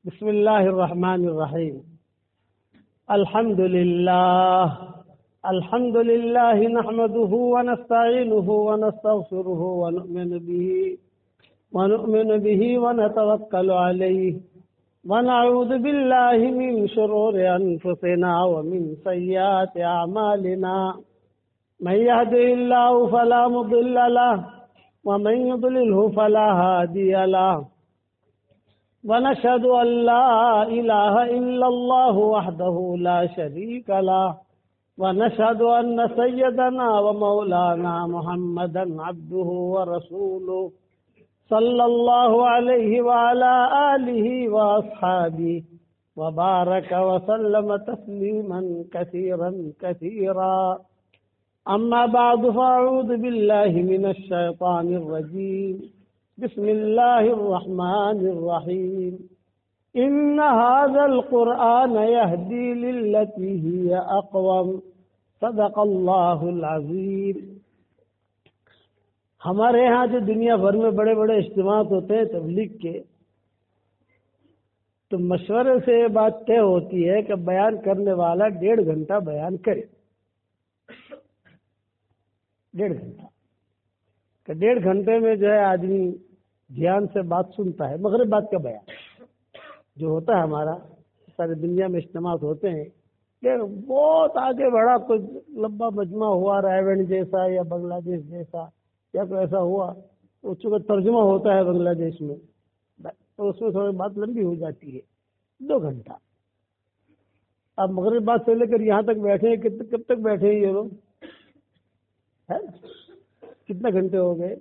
بسم الله الرحمن الرحيم. الحمد لله نحمده ونستعينه ونستغفره ونؤمن به ونتوكل عليه ونعوذ بالله من شرور أنفسنا ومن سيئات أعمالنا. من يهده الله فلا مضل له ومن يضلله فلا هادي له. ونشهد أن لا إله إلا الله وحده لا شريك له. ونشهد أن سيدنا ومولانا محمدا عبده ورسوله صلى الله عليه وعلى آله وأصحابه وبارك وسلم تسليما كثيرا. أما بعد فأعوذ بالله من الشيطان الرجيم. بسم الله الرحمن الرحيم. إن هذا القرآن يهدي للتي هي أقوم. صدق الله العظيم. ہمارے ہاں جو دنیا بھر میں بڑے بڑے اجتماعات ہوتے ہیں تبلیغ کے، تو مشورے سے یہ بات طے ہوتی ہے کہ بیان کرنے والا 1.5 گھنٹہ بیان کرے. 1.5 گھنٹہ کہ 1.5 گھنٹے میں جو ہے آدمی دھیان سے بات سنتا ہے. مغرب بات کا بیان جو ہوتا ہے ہمارا ساری دنیا میں اجتماعات ہوتے ہیں کہ بہت آگے بڑھا کوئی لمبا مجمع ہوا رائے جیسا یا بنگلہ دیش جیسا یا کوئی ایسا ہوا، اس کا ترجمہ ہوتا ہے بنگلہ دیش میں، تو اس میں تھوڑی بات لمبی ہو جاتی ہے. 2 گھنٹہ. اب مغرب بات سے لے کر یہاں تک بیٹھے ہیں، کب تک بیٹھے ہیں یہ لوگ؟ کتنے گھنٹے ہو گئے؟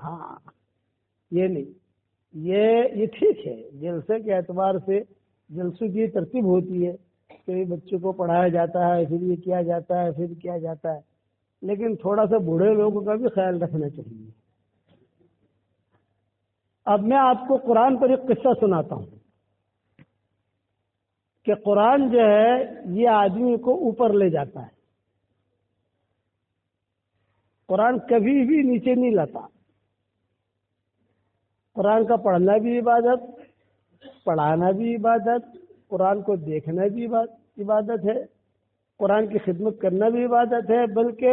ہاں، یہ نہیں، یہ ٹھیک ہے. جلسے کے اعتبار سے جلسوں کی ترتیب ہوتی ہے کہ بچوں کو پڑھایا جاتا ہے، پھر یہ کیا جاتا ہے، پھر کیا جاتا ہے، لیکن تھوڑا سا بوڑھے لوگوں کا بھی خیال رکھنا چاہیے. اب میں آپ کو قرآن پر ایک قصہ سناتا ہوں کہ قرآن جو ہے یہ آدمی کو اوپر لے جاتا ہے. قرآن کبھی بھی نیچے نہیں لاتا. قرآن کا پڑھنا بھی عبادت، پڑھانا بھی عبادت، قرآن کو دیکھنا بھی عبادت ہے، قرآن کی خدمت کرنا بھی عبادت ہے. بلکہ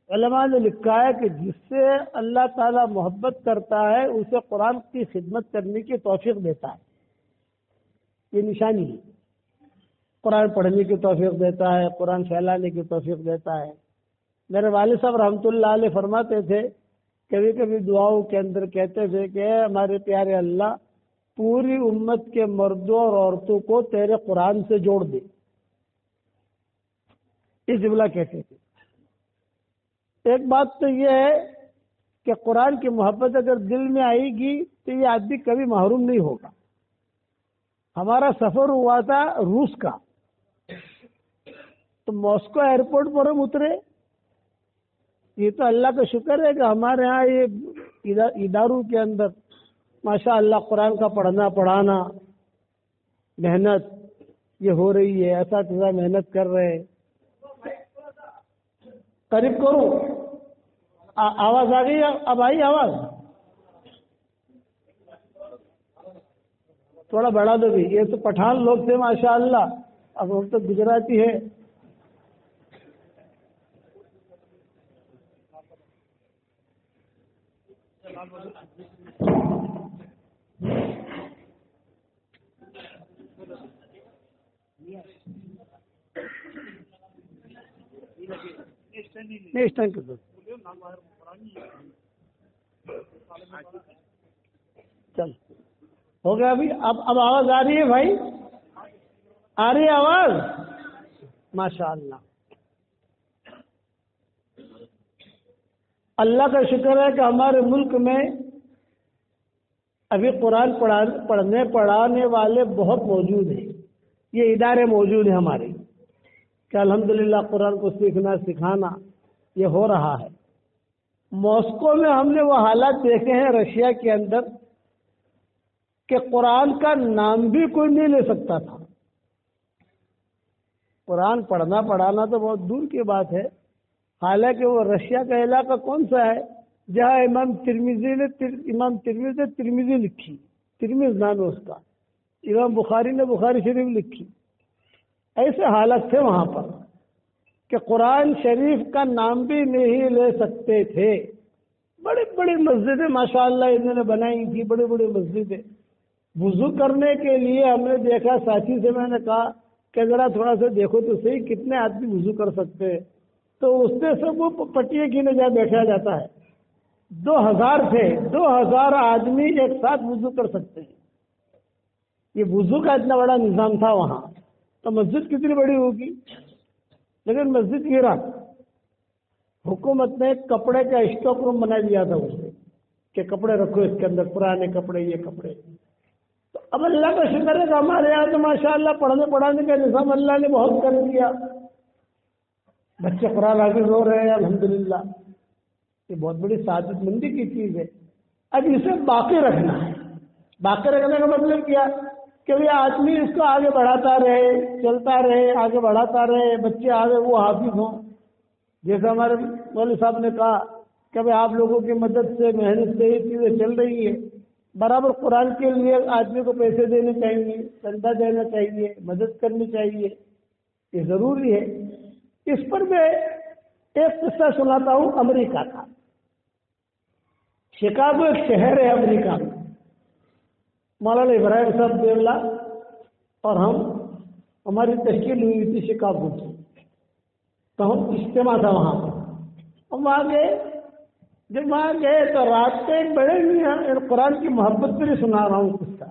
علماء نے لکھا ہے کہ جس سے اللہ تعالیٰ محبت کرتا ہے اسے قرآن کی خدمت کرنے کی توفیق دیتا ہے. یہ نشانی ہے. قرآن پڑھنے کی توفیق دیتا ہے، قرآن پھیلانے کی توفیق دیتا ہے. میرے والد صاحب رحمۃ اللہ علیہ فرماتے تھے، کبھی کبھی دعاؤں کے اندر کہتے تھے کہ ہمارے پیارے اللہ پوری امت کے مردوں اور عورتوں کو تیرے قرآن سے جوڑ دے. یہ جملہ کہتے تھے. ایک بات تو یہ ہے کہ قرآن کی محبت اگر دل میں آئے گی تو یہ آدمی کبھی محروم نہیں ہوگا. ہمارا سفر ہوا تھا روس کا، تو ماسکو ایئرپورٹ پر ہم اترے. یہ تو اللہ کا شکر ہے کہ ہمارے ہاں یہ اداروں کے اندر ماشاء اللہ قرآن کا پڑھنا پڑھانا محنت یہ ہو رہی ہے. اساتذہ محنت کر رہے ہیں. قریب کرو، آواز آ گئی؟ اب آئی آواز؟ تھوڑا بڑھا دو بھی. یہ تو پٹھان لوگ تھے ماشاء اللہ، اب ہم تو گجراتی ہے. چل ہو گیا ابھی. اب آواز آ رہی ہے بھائی؟ آ رہی ہے آواز؟ ماشاء اللہ. اللہ کا شکر ہے کہ ہمارے ملک میں ابھی قرآن پڑھنے پڑھانے والے بہت موجود ہیں. یہ ادارے موجود ہیں ہمارے کہ الحمدللہ قرآن کو سیکھنا سکھانا یہ ہو رہا ہے. ماسکو میں ہم نے وہ حالات دیکھے ہیں رشیا کے اندر کہ قرآن کا نام بھی کوئی نہیں لے سکتا تھا. قرآن پڑھنا پڑھانا تو بہت دور کی بات ہے. حالانکہ وہ رشیا کا علاقہ کون سا ہے جہاں امام ترمذی نے ترمذی لکھی، ترمذ نام ہے اس کا. امام بخاری نے بخاری شریف لکھی. ایسے حالت تھے وہاں پر کہ قرآن شریف کا نام بھی نہیں لے سکتے تھے. بڑی بڑی مسجدیں ماشاءاللہ انہوں نے بنائی تھی, بڑی بڑی مسجدیں. وضو کرنے کے لیے ہم نے دیکھا, ساتھی سے میں نے کہا کہ ذرا تھوڑا سا دیکھو تو صحیح کتنے آدمی وضو کر سکتے ہیں. تو اس سے سب کو پٹیے کی نہ جائے بیٹھا جاتا ہے. 2000 تھے, 2000 آدمی ایک ساتھ وضو کر سکتے ہیں. یہ وضو کا اتنا بڑا نظام تھا وہاں. تو مسجد کتنی بڑی ہوگی, لیکن مسجد گرا. حکومت نے کپڑے کا اسٹاک روم بنا دیا تھا اسے کہ کپڑے رکھو اس کے اندر, پرانے کپڑے, یہ کپڑے. تو اب اللہ کا شکر ہے کہ ہمارے یہاں تو ماشاءاللہ پڑھنے پڑھانے کا نظام اللہ نے بہت کر دیا. بچے قرآن حافظ ہو رہے ہیں الحمدللہ. یہ بہت بڑی سعادت مندی کی چیز ہے. اب اسے باقی رکھنا ہے. باقی رکھنے کا مطلب کیا کہ یہ آدمی اس کو آگے بڑھاتا رہے, چلتا رہے, آگے بڑھاتا رہے, بچے آگے وہ حافظ ہوں. جیسے ہمارے مولوی صاحب نے کہا کہ بھائی آپ لوگوں کی مدد سے, محنت سے یہ چیزیں چل رہی ہے. برابر قرآن کے لیے آدمی کو پیسے دینے چاہیے, چندہ دینا چاہیے, مدد کرنی چاہیے, یہ ضروری ہے. اس پر میں ایک قصہ سناتا ہوں امریکہ کا. شکاگو ایک شہر ہے امریکہ میں. مولانا ابراہیم صاحب دیولا اور ہماری تشکیل ہوئی تھی شکاگو کی. تو ہم اجتماع تھا وہاں پر. ہم وہاں گئے. جب وہاں گئے تو رات کے ایک بڑے میاں, قرآن کی محبت پر ہی سنا رہا ہوں قصہ.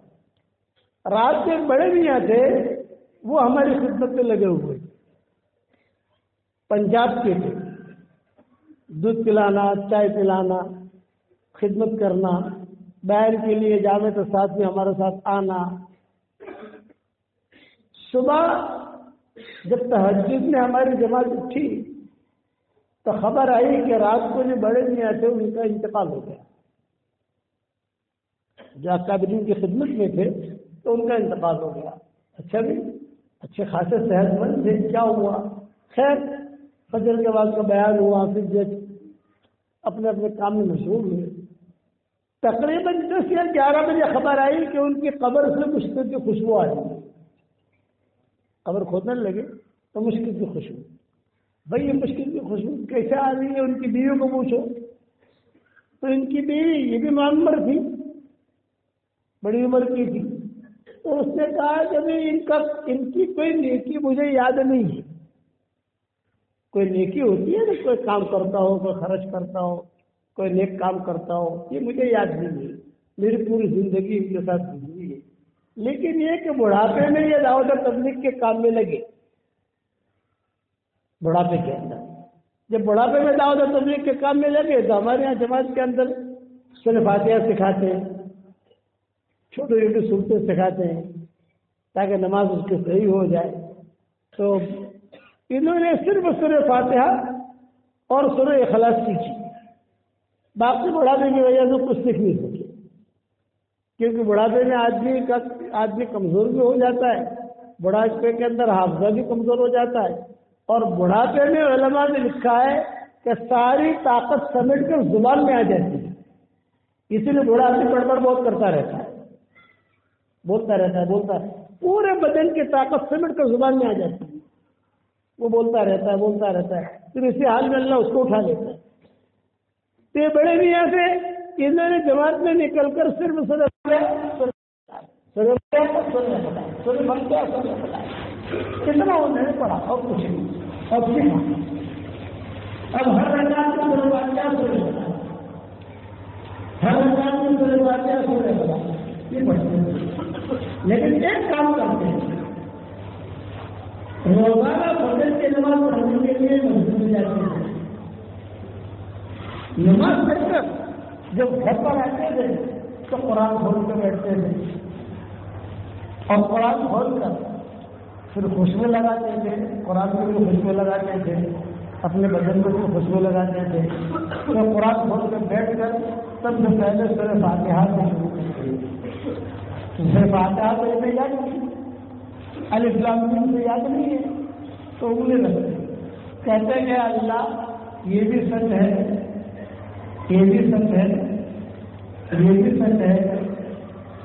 رات کے ایک بڑے میاں تھے, وہ ہماری خدمت میں لگے ہوئے. پنجاب کے تھے. دودھ پلانا, چائے پلانا, خدمت کرنا, بیان کے لیے جاوے تو ساتھ میں ہمارے ساتھ آنا. صبح جب تہجد میں ہماری جماعت اٹھی تو خبر آئی کہ رات کو جو بڑے میاں تھے ان کا انتقال ہو گیا. جو اکابرین کی خدمت میں تھے تو ان کا انتقال ہو گیا. اچھا بھی اچھے خاصے صحت مند تھے. کیا ہوا؟ خیر فجر کے بعد کا بیان ہوا, پھر جو اپنے اپنے کام میں مشغول ہوئے. تقریباً 10 یا 11 بجے خبر آئی کہ ان کی قبر سے مشکل کی خوشبو آ رہی ہے. قبر کھودنے لگے تو مشکل کی خوشبو. بھائی یہ مشکل کی خوشبو کیسے آ رہی ہے؟ ان کی بیوی کو پوچھو. تو ان کی بیوی یہ بھی معمر تھی, بڑی عمر کی تھی. تو اس نے کہا کہ ان کی کوئی نیکی مجھے یاد نہیں ہے. کوئی نیکی ہوتی ہے نا, کوئی کام کرتا ہو, کوئی خرچ کرتا ہو, کوئی نیک کام کرتا ہو, یہ مجھے یاد نہیں ہے. میری پوری زندگی ان کے ساتھ گزری ہے. لیکن یہ کہ بڑھاپے میں یہ دعوت اور تبلیغ کے کام میں لگے. بڑھاپے کے اندر جب بڑھاپے میں دعوت اور تبلیغ کے کام میں لگے تو ہمارے یہاں جماعت کے اندر سورہ فاتحہ سکھاتے ہیں, چھوٹی چھوٹی صورتیں سکھاتے ہیں تاکہ نماز اس کی صحیح ہو جائے. تو انہوں نے صرف سورہ فاتحہ اور سورہ اخلاص سیکھی. باقی بڑھاپے کی وجہ سے کچھ سیکھ نہیں سکے, کیونکہ بڑھاپے میں آدمی کمزور بھی ہو جاتا ہے. بڑھاپے کے اندر حافظہ بھی کمزور ہو جاتا ہے. اور بڑھاپے میں علماء نے لکھا ہے کہ ساری طاقت سمیٹ کر زبان میں آ جاتی ہے. اسی لیے بوڑھا آدمی بڑبڑ بہت کرتا رہتا ہے, بولتا ہے, پورے بدن کی طاقت سمیٹ کر زبان میں آ جاتی ہے. وہ بولتا رہتا ہے. پھر اسی حال میں اللہ اس کو اٹھا لیتا ہے. تو یہ بڑے میاں سے انہوں نے جماعت میں نکل کر صرف کتنا انہوں نے پڑھا اور کچھ نہیں. اب ہر رمضان میں سورہ فاتحہ یہ پڑھتے ہیں. لیکن ایک کام کرتے ہیں, روزانہ فجر کی نماز پڑھنے کے لیے مسجد میں جاتے ہیں. نماز پڑھ کر جب گھر پر آتے تھے تو قرآن کھول کے بیٹھتے تھے اور قرآن کھول کر پھر خوشبو لگاتے تھے. قرآن کو بھی خوشبو لگاتے تھے, اپنے بدن کو بھی خوشبو لگاتے تھے. تو قرآن کھول کر بیٹھ کر سب سے پہلے سورہ فاتحہ سے شروع کرتے تھے. سورہ فاتحہ تو اسے یاد نہیں, الف لام میم سے یاد نہیں ہے, تو انگلی لگتے کہتے ہیں اللہ یہ بھی سچ ہے, یہ بھی سچ ہے, یہ بھی سچ ہے,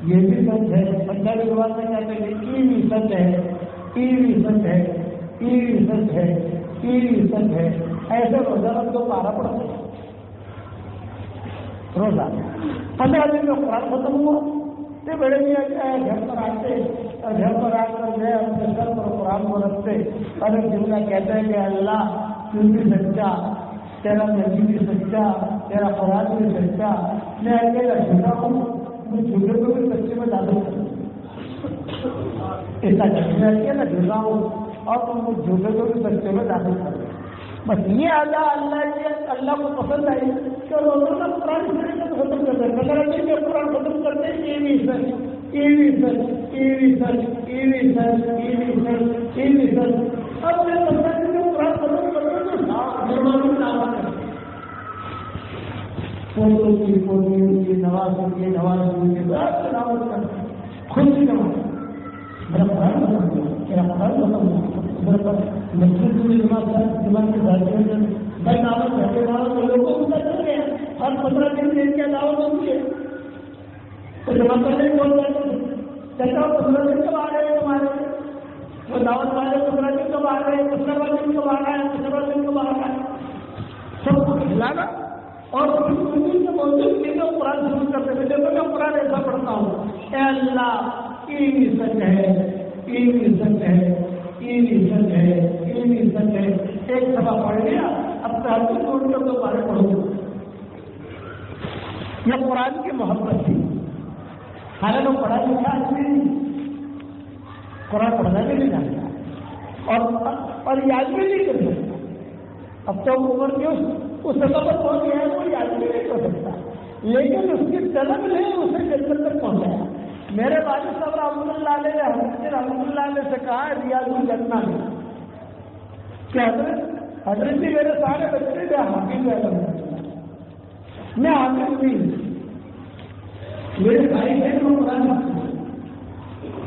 یہ بھی سچ ہے. پنجابی زبان میں کہتے ہیں ای بھی سچ ہے, ای بھی سچ ہے, ای بھی سچ ہے, ای بھی سچ ہے. ایسے روزانہ کو پارا پڑتا ہے روزانہ. 15 دن میں قرآن ختم ہوا. یہ بڑے بھی گھر پر آتے اور گھر پر آ کر گئے اپنے سر پر قرآن کو رکھتے اور ایک جملہ کہتے ہیں کہ اللہ تو بھی سچا, تیرا نبی بھی سچا, تیرا قرآن بھی سچا, میں اکیلا جھوٹا ہوں, میں جھوٹے کو بھی سچے میں ڈالوں. ایسا میں اکیلا جھوٹا ہوں اور تم مجھ جھوٹے کو بھی سچے میں ڈالوں. بس یہ اللہ کو پسند آئی کہ روزانہ قرآن ختم کرتے ہیں. اگر قرآن ختم کرتے ہیں یہ بھی سچ, یہ بھی سچ, یہ بھی سچ, یہ بھی سچ, یہ بھی سچ, یہ بھی سچ. اب میں قرآن ختم کرتے ہیں نواز خود کی نماز میرا قرآن ختم ہوا, میرا قرآن ختم ہوا. مسجد میں دماغ کے ذات میں دعوت کرتے والوں کو لوگوں کو کرتے ہیں. ہر 15 دن میں کیا دعوت ہوتی ہے تو جمع کرنے کو بول جاتے ہیں. چلتا 15 دن کب آ رہے ہیں تمہارے وہ دعوت والے 15 دن کب آ رہے ہیں, 15 دن کب آ رہا ہے, 15 دن کب آ رہا ہے, سب کو کھلانا. اور قرآن شروع کرتے تھے. دیکھو میں قرآن ایسا پڑھتا ہوں, اے اللہ یہ بھی سچ ہے, یہ بھی سچ ہے, یہ بھی سچ ہے, یہ بھی سچ ہے. ایک دفعہ پڑھ لیا, اب تحقیق چھوڑ کر دوبارہ پڑھو. یہ قرآن کی محبت تھی. حالانکہ وہ پڑھا لکھا آدمی قرآن پڑھنا بھی نہیں جانتا اور یاد بھی نہیں کر سکتا. اب تو عمر کے اس سطح پر پہنچ گیا ہے, وہ یاد بھی نہیں کر سکتا, لیکن اس کی طلب نے اسے جنت تک پہنچایا. میرے والد صاحب رحمۃ اللہ علیہ حضرت رحمۃ اللہ علیہ سے کہا ریاض الجنہ میں کہ حضرت جی میرے سارے بچے تھے حافظ ہے, میں حافظ نہیں, میرے بھائی بہن کو قرآن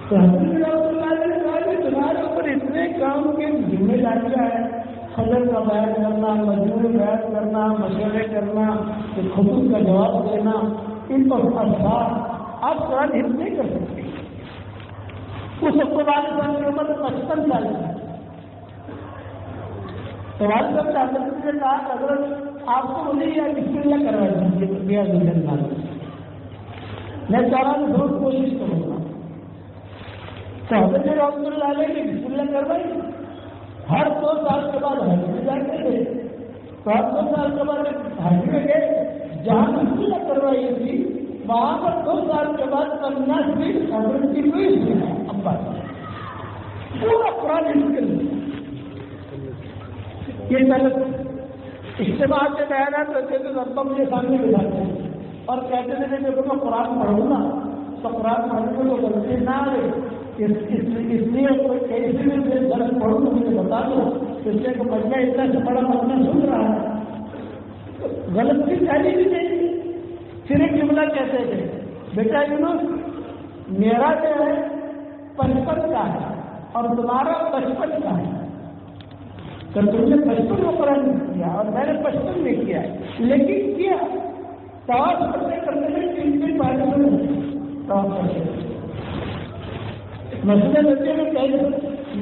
تو حضرت رحمۃ اللہ علیہ نے کہا کہ تمہارے اوپر اتنے کام کی ذمہ داریاں ہیں, خبر کا بیان کرنا, مجموعی بیان کرنا, مشورے کرنا, خطوط کا جواب دینا, ان پر آپ قرآن حفظ نہیں کر سکتے. اس وقت والد صاحب کی عمر 55 سال ہے. تو والد صاحب نے حضرت سے کہا کہ حضرت آپ کو مجھے یا بسم اللہ کروا دیجیے ریاض الجنہ میں چاہ رہا ہوں ضرور کوشش کروں گا. تو حضرت رحمۃ اللہ علیہ نے بسم اللہ کروائی. ہر 2 سال کے بعد حج میں جاتے تھے. تو ہر 2 سال کے بعد حج میں گئے, جہاں بسم اللہ کروائی تھی وہاں پر 2 سال کے بعد 50 بھی حضرت کی کوئی سنا ابا پورا قرآن نکل یہ پہلے اجتماع کے بیانات ہوتے تھے تو ابا مجھے سامنے بٹھاتے اور کہتے تھے کہ دیکھو میں قرآن پڑھوں گا تو قرآن پڑھنے کو غلطی نہ آئے, اس لیے کوئی کیسی بھی غلط پڑھوں تو مجھے بتا دو, اس لیے کہ بچہ اتنا سے بڑا مسئلہ سن رہا ہے, غلطی چاہیے بھی نہیں. پھر ایک جملہ کہتے تھے بیٹا یونس میرا جو ہے 55 کا ہے اور تمہارا 55 کا ہے. تو تم نے 55 میں قرآن کیا اور میں نے 55 میں کیا ہے, لیکن کیا طواف کرتے کرتے 3 پہلے طواف کرتے مسئلے بچے میں کہیں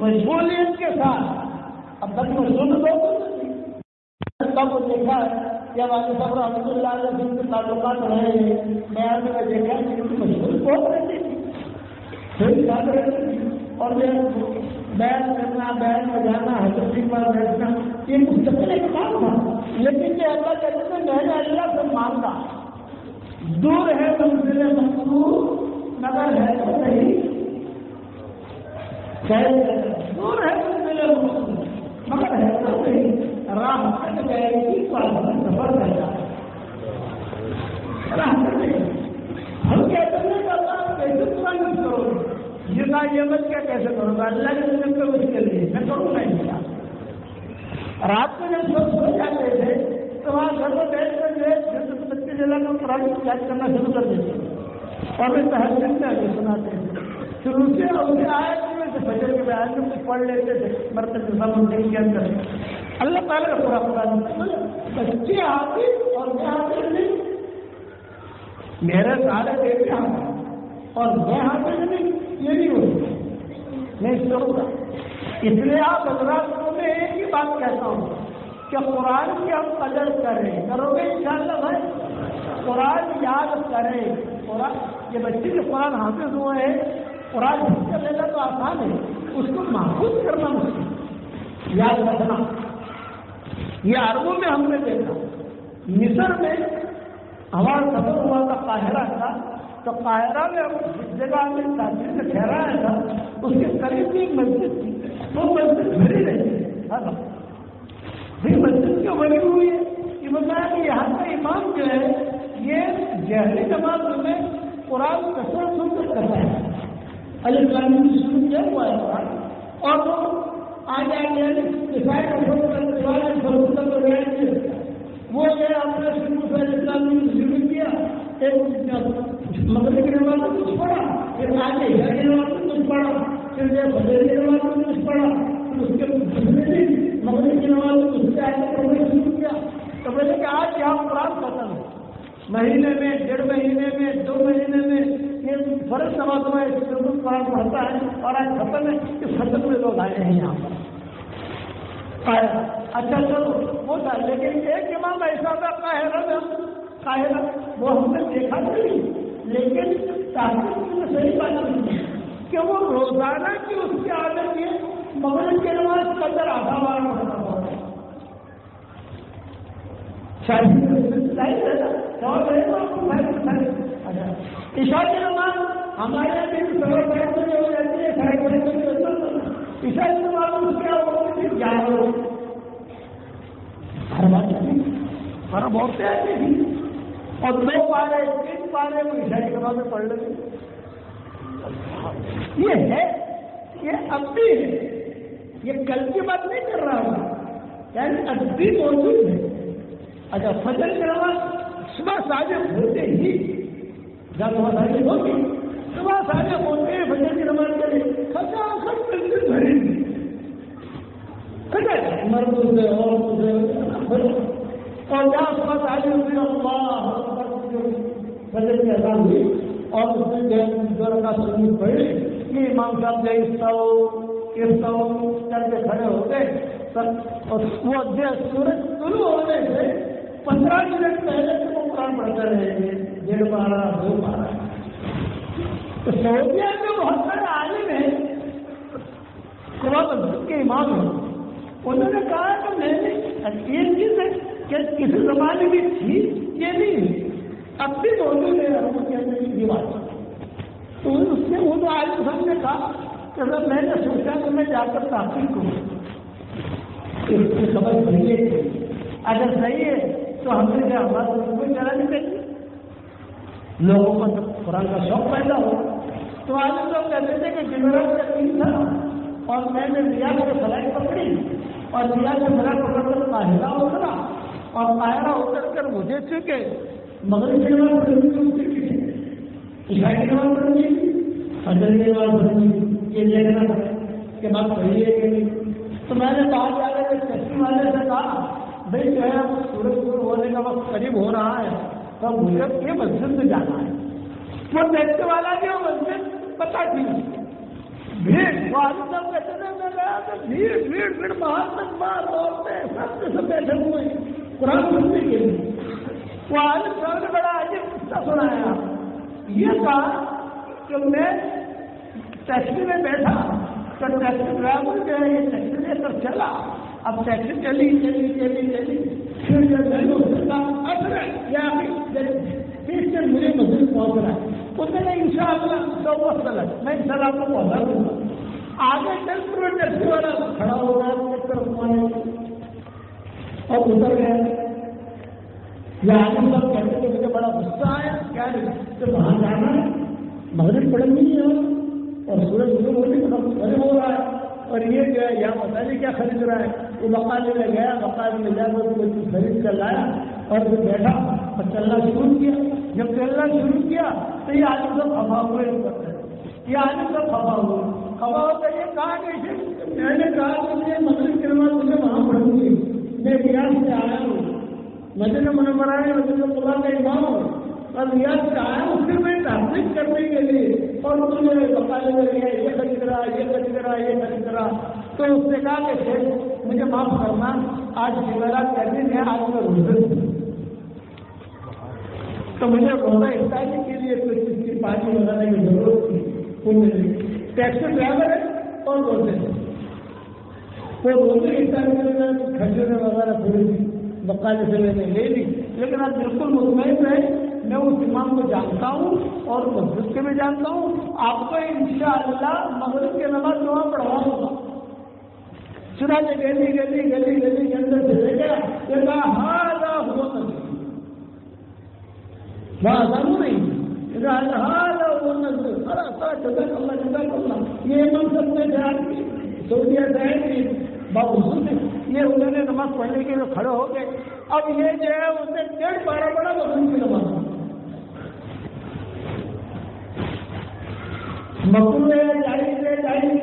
مشغولیت کے ساتھ اب تک مشغول تب وہ دیکھا ہے یا والد صاحب رحمۃ اللہ علیہ کے تعلقات رہے ہیں, میں آنے کا دیکھا کہ ان کی مشغول بہت رہتی تھی, پھر یاد رہتی تھی. اور بیان کرنا, بیان میں جانا, حضرت کے پاس بیٹھنا, یہ مستقل ایک کام تھا. لیکن یہ اللہ کہتے ہیں میں نے اللہ سے مانگا, دور ہے منزل مقصود مگر ہے تو نہیں, دور ہے منزل مقصود مگر ہے تو نہیں, راہ کٹ گئے گی سفر کرتا ہے. ہم کہتے ہیں کہ اللہ کیسے قرآن کرو گے, یہ مت کیا کیسے کروں گا, اللہ کے نظر کو مجھ کے لیے میں کروں گا ان کا. رات میں جب سب سو جاتے تھے تو وہاں گھر میں بیٹھ کر جو بچے جلا کر قرآن کی یاد کرنا شروع کر دیتے اور پھر تحجد میں آگے سناتے تھے. شروع سے اسے آیت میں سے فجر کے بیان میں کچھ پڑھ لیتے تھے مرتب دن کے اندر. اللہ تعالیٰ کا پورا قرآن بچے حافظ اور میں حافظ نہیں, میرے سارے بیٹے حافظ اور میں حافظ نہیں، یہ نہیں ہوتا، میں اس سے ہوگا. اس لیے آپ حضرات کو میں ایک ہی بات کہتا ہوں کہ قرآن کی ہم قدر کریں. کرو گے انشاءاللہ بھائی؟ قرآن یاد کریں. قرآن یہ بچے جو قرآن حافظ ہوئے ہیں، قرآن حفظ کر لینا تو آسان ہے، اس کو محفوظ کرنا مشکل. یاد رکھنا، یہ عربوں میں ہم نے دیکھا. مصر میں ہمارا سفر ہوا تھا قاہرہ کا، تو قاہرہ میں جس جگہ میں تاجر سے ٹھہرایا تھا اس کے قریب بھی ایک مسجد تھی. وہ مسجد بھری رہی ہے. مسجد کیوں بنی ہوئی ہے؟ یہ بتایا کہ یہاں کا امام جو ہے یہ جہری نماز میں قرآن کثرت سن کر کرتا ہے. الف لام میم شروع کیا ہوا ہے قرآن، اور وہ آگے وہ آپ نے شروع کیا، مغرب کی نماز میں کچھ پڑھا، پھر آگے عشاء کی نماز میں کچھ پڑھا، پھر فجر کی نماز میں کچھ پڑھا، پھر اس کے دوسرے دن مغرب کی نماز میں کچھ آگے پڑھنا شروع کیا. تو میں نے کہا آج یہاں قرآن ختم ہے. مہینے میں، 1.5 مہینے میں، 2 مہینے میں یہ فرض نماز میں قرآن پڑھتا ہے اور آج ختم ہے. اس ختم میں لوگ آئے ہیں یہاں پر. اچھا چلو وہ تھا، لیکن ایک امام ایسا تھا قاہرہ وہ ہم نے دیکھا نہیں، لیکن تحقیق میں صحیح بات نہیں کہ وہ روزانہ کی اس کی عادت یہ مغرب کی نماز قدر آدھا بار پڑھنا ہوتا ہے. عشاء کی نماز ہمارے دن سوا 5 بجے ہو جاتی ہے، 5:30 بجے ہوتا ہے. عشاء کی نماز اس کے ہوتی تھی 11 بجے. ہر بات ہر بہت سے آتی تھی، اور 2 پارے 3 پارے وہ عشاء کی نماز میں پڑھ لیتے. یہ ہے، یہ اب بھی ہے، یہ کل کی بات نہیں کر رہا ہوں، یعنی اب بھی موجود ہے. اچھا فجر کی نماز صبح صادق ہوتے ہی، جب صبح صادق ہوگی، صبح صادق ہوتے ہیں فجر کی نماز کے لیے خچا مسجد بھری گی، مردوں سے عورتوں سے، اور جہاں صبح صادق ہوئی اللہ فجر کی اذان ہوئی اور اس نے جو رکعت سنت پڑھی، یہ امام صاحب جو استو کر کے کھڑے ہو گئے. اور وہ سورج طلوع ہونے سے 15 منٹ پہلے سے وہ قرآن پڑھتے رہیں گے، 1.5 پارہ 2 پارہ. تو سعودیہ میں بہت سارے عالم ہیں، قرآن مسجد کے امام ہیں، انہوں نے کہا کہ میں نے یہ چیز ہے کہ کسی زمانے میں تھی، یہ نہیں ہے، اب بھی موجود ہے عربوں کے اندر یہ بات. تو اس نے وہ تو عالم صاحب نے کہا کہ میں نے سوچا کہ میں جا کر تحقیق کروں، اس کی خبر صحیح ہے، اگر صحیح ہے تو ہم نے ہمارا کوئی کرا نہیں چاہیے. لوگوں کو تو قرآن کا شوق پیدا ہو. تو آج لوگ کہتے تھے کہ جمعرات کا دن تھا اور میں نے ریاض سے فلائٹ پکڑی اور ریاض سے فلائٹ پکڑ کر قاہرہ اترا اور قاہرہ اتر کر مجھے چکے مغرب کی نماز پڑھنی، عشاء کی نماز پڑھنی، فجر کی نماز پڑھنی، یہ دیکھنا تھا کہ بات صحیح ہے کہ نہیں. تو میں نے باہر جا کر ٹیکسی والے سے کہا بھائی جو ہے سورج شروع ہونے کا وقت قریب ہو رہا ہے تو مجھے یہ مسجد میں جانا ہے. وہ ٹیکسی والا بھی وہ مسجد پتا تھی بھیڑ، وہ آدمی سب کہتے تھے میں گیا تو بھیڑ باہر تک باہر عورتیں سب بیٹھے ہوئے قرآن سننے کے لیے. وہ آدمی صاحب نے بڑا عجیب قصہ سنایا. یہ کہا کہ میں ٹیکسی میں بیٹھا تو ٹیکسی ڈرائیور جو ہے یہ ٹیکسی لے کر چلا. اب ٹیکسی چلی پھر جو میں نے اس کا اثر پھر مجھے مسجد پہنچ رہا ہے. اس نے ان شاء اللہ میں ان شاء اللہ آپ کو پہنچا دوں گا. آگے چل کر ٹیکسی والا کھڑا ہو رہا اور اتر گیا. یہ آدمی سب کہتے کہ مجھے بڑا غصہ آیا، کیا وہاں جانا ہے، مغرب پڑھنی ہے اور سورج غروب ہونے کا قریب ہو رہا ہے اور یہ جو ہے یہاں پتہ نہیں کیا خرید رہا ہے. وہ مقابلے میں گیا، مقابلے میں جا کر کوئی چیز خرید کر لایا اور پھر بیٹھا اور چلنا شروع کیا. جب چلنا شروع کیا تو یہ آدمی سب خفا ہوئے، یہ آدمی سب خفا ہو کر یہ کہا کہ میں نے کہا کہ مجھے مغرب کی نماز مجھے وہاں پڑھوں گی، میں ریاض سے آیا ہوں، مسجد منورہ ہے، مسجد اللہ کا امام ہوں، اور ریاض سے آیا اس سے میں تحقیق کرنے کے لیے، اور تم نے بقایا یہ خرید رہا یہ خرید رہا یہ خرید رہا، تو اس نے کہا کہ شیخ مجھے معاف کرنا، آج جمعرات کا دن ہے، آج میں روزہ ہوں، تو مجھے روزہ افطاری کے لیے کوئی چیز کی پانی وغیرہ کی ضرورت تھی، ٹیکسی ڈرائیور ہے اور روزے تو روزے افطاری کے لیے کھجوریں وغیرہ تھوڑی سی بقایا سے میں نے لے لی، لیکن آپ بالکل مطمئن رہے میں اس امام کو جانتا ہوں اور مسجد کے بھی جانتا ہوں، آپ کو انشاءاللہ مغرب کی نماز وہاں پڑھواؤں گا۔ چنانچہ گلی گلی گلی گلی کے اندر سے لے گیا، یہ کہا ہاضا ہوا نظر، وہاں نہیں ہاضا ہوا نظر، اللہ یہ امام سب نے دھیان کی سعودیہ سے آئے باوجود یہ انہوں نے نماز پڑھنے کے لیے کھڑے ہو گئے، اب یہ جو ہے اسے 1:30 بڑا مغرب کی نماز مقبول ہے، جائز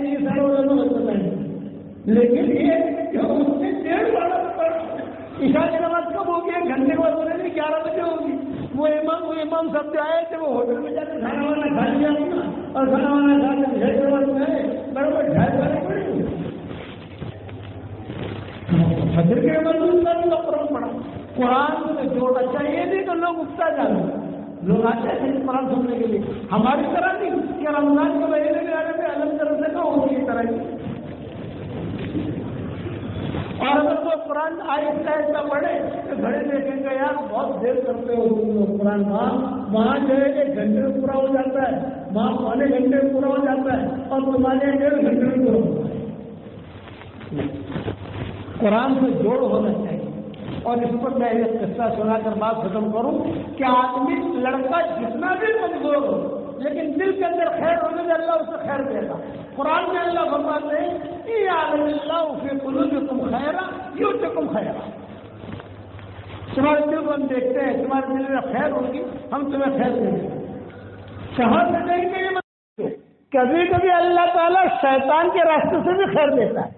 یہ سارے بتائیں، لیکن یہ اس نے 1:30 عشاء کی نماز کب ہوگی؟ 1 گھنٹے بعد بولے نہیں 11 بجے ہوگی۔ وہ امام سب جو آئے تھے وہ ہوٹل میں جا کے کھانا وانا کھا لیا اور کھانا وانا کھا کے حیدرآباد میں آئے، برابر 2:30 پڑے فجر کے بعد قرآن پڑھا، قرآن سے جوڑنا چاہیے نہیں تو لوگ اگتا جاتے، لوگ آتے ہیں قرآن سننے کے لیے، ہماری طرح نہیں کہ رمضان کے مہینے میں آنے میں الگ طرح سے نہ ہوگی اس طرح کی، اور اگر وہ قرآن آہستہ آہستہ پڑھے تو گھڑے دیکھیں گے یار بہت دیر کرتے ہو تم قرآن، وہاں جو ہے 1 گھنٹے میں پورا ہو جاتا ہے، وہاں 1.25 گھنٹے میں پورا ہو جاتا ہے، اور تمہارے 1.5 گھنٹے میں پورا ہوتا ہے۔ قرآن سے جوڑ ہونا چاہیے۔ اور اس پر میں ایک قصہ سنا کر بات ختم کروں کہ آدمی لڑکا جتنا بھی کمزور ہو لیکن دل کے اندر خیر ہونے سے اللہ اسے خیر دے گا۔ قرآن میں اللہ فرماتے ہیں یعلم اللہ فی قلوبکم خیرا یؤتکم خیرا، تمہارے دل کو ہم دیکھتے ہیں، تمہارے دل میں خیر ہوگی ہم تمہیں خیر دیں گے۔ کہاں سے دیں گے؟ یہ مطلب کبھی کبھی اللہ تعالیٰ شیطان کے راستے سے بھی خیر دیتا ہے۔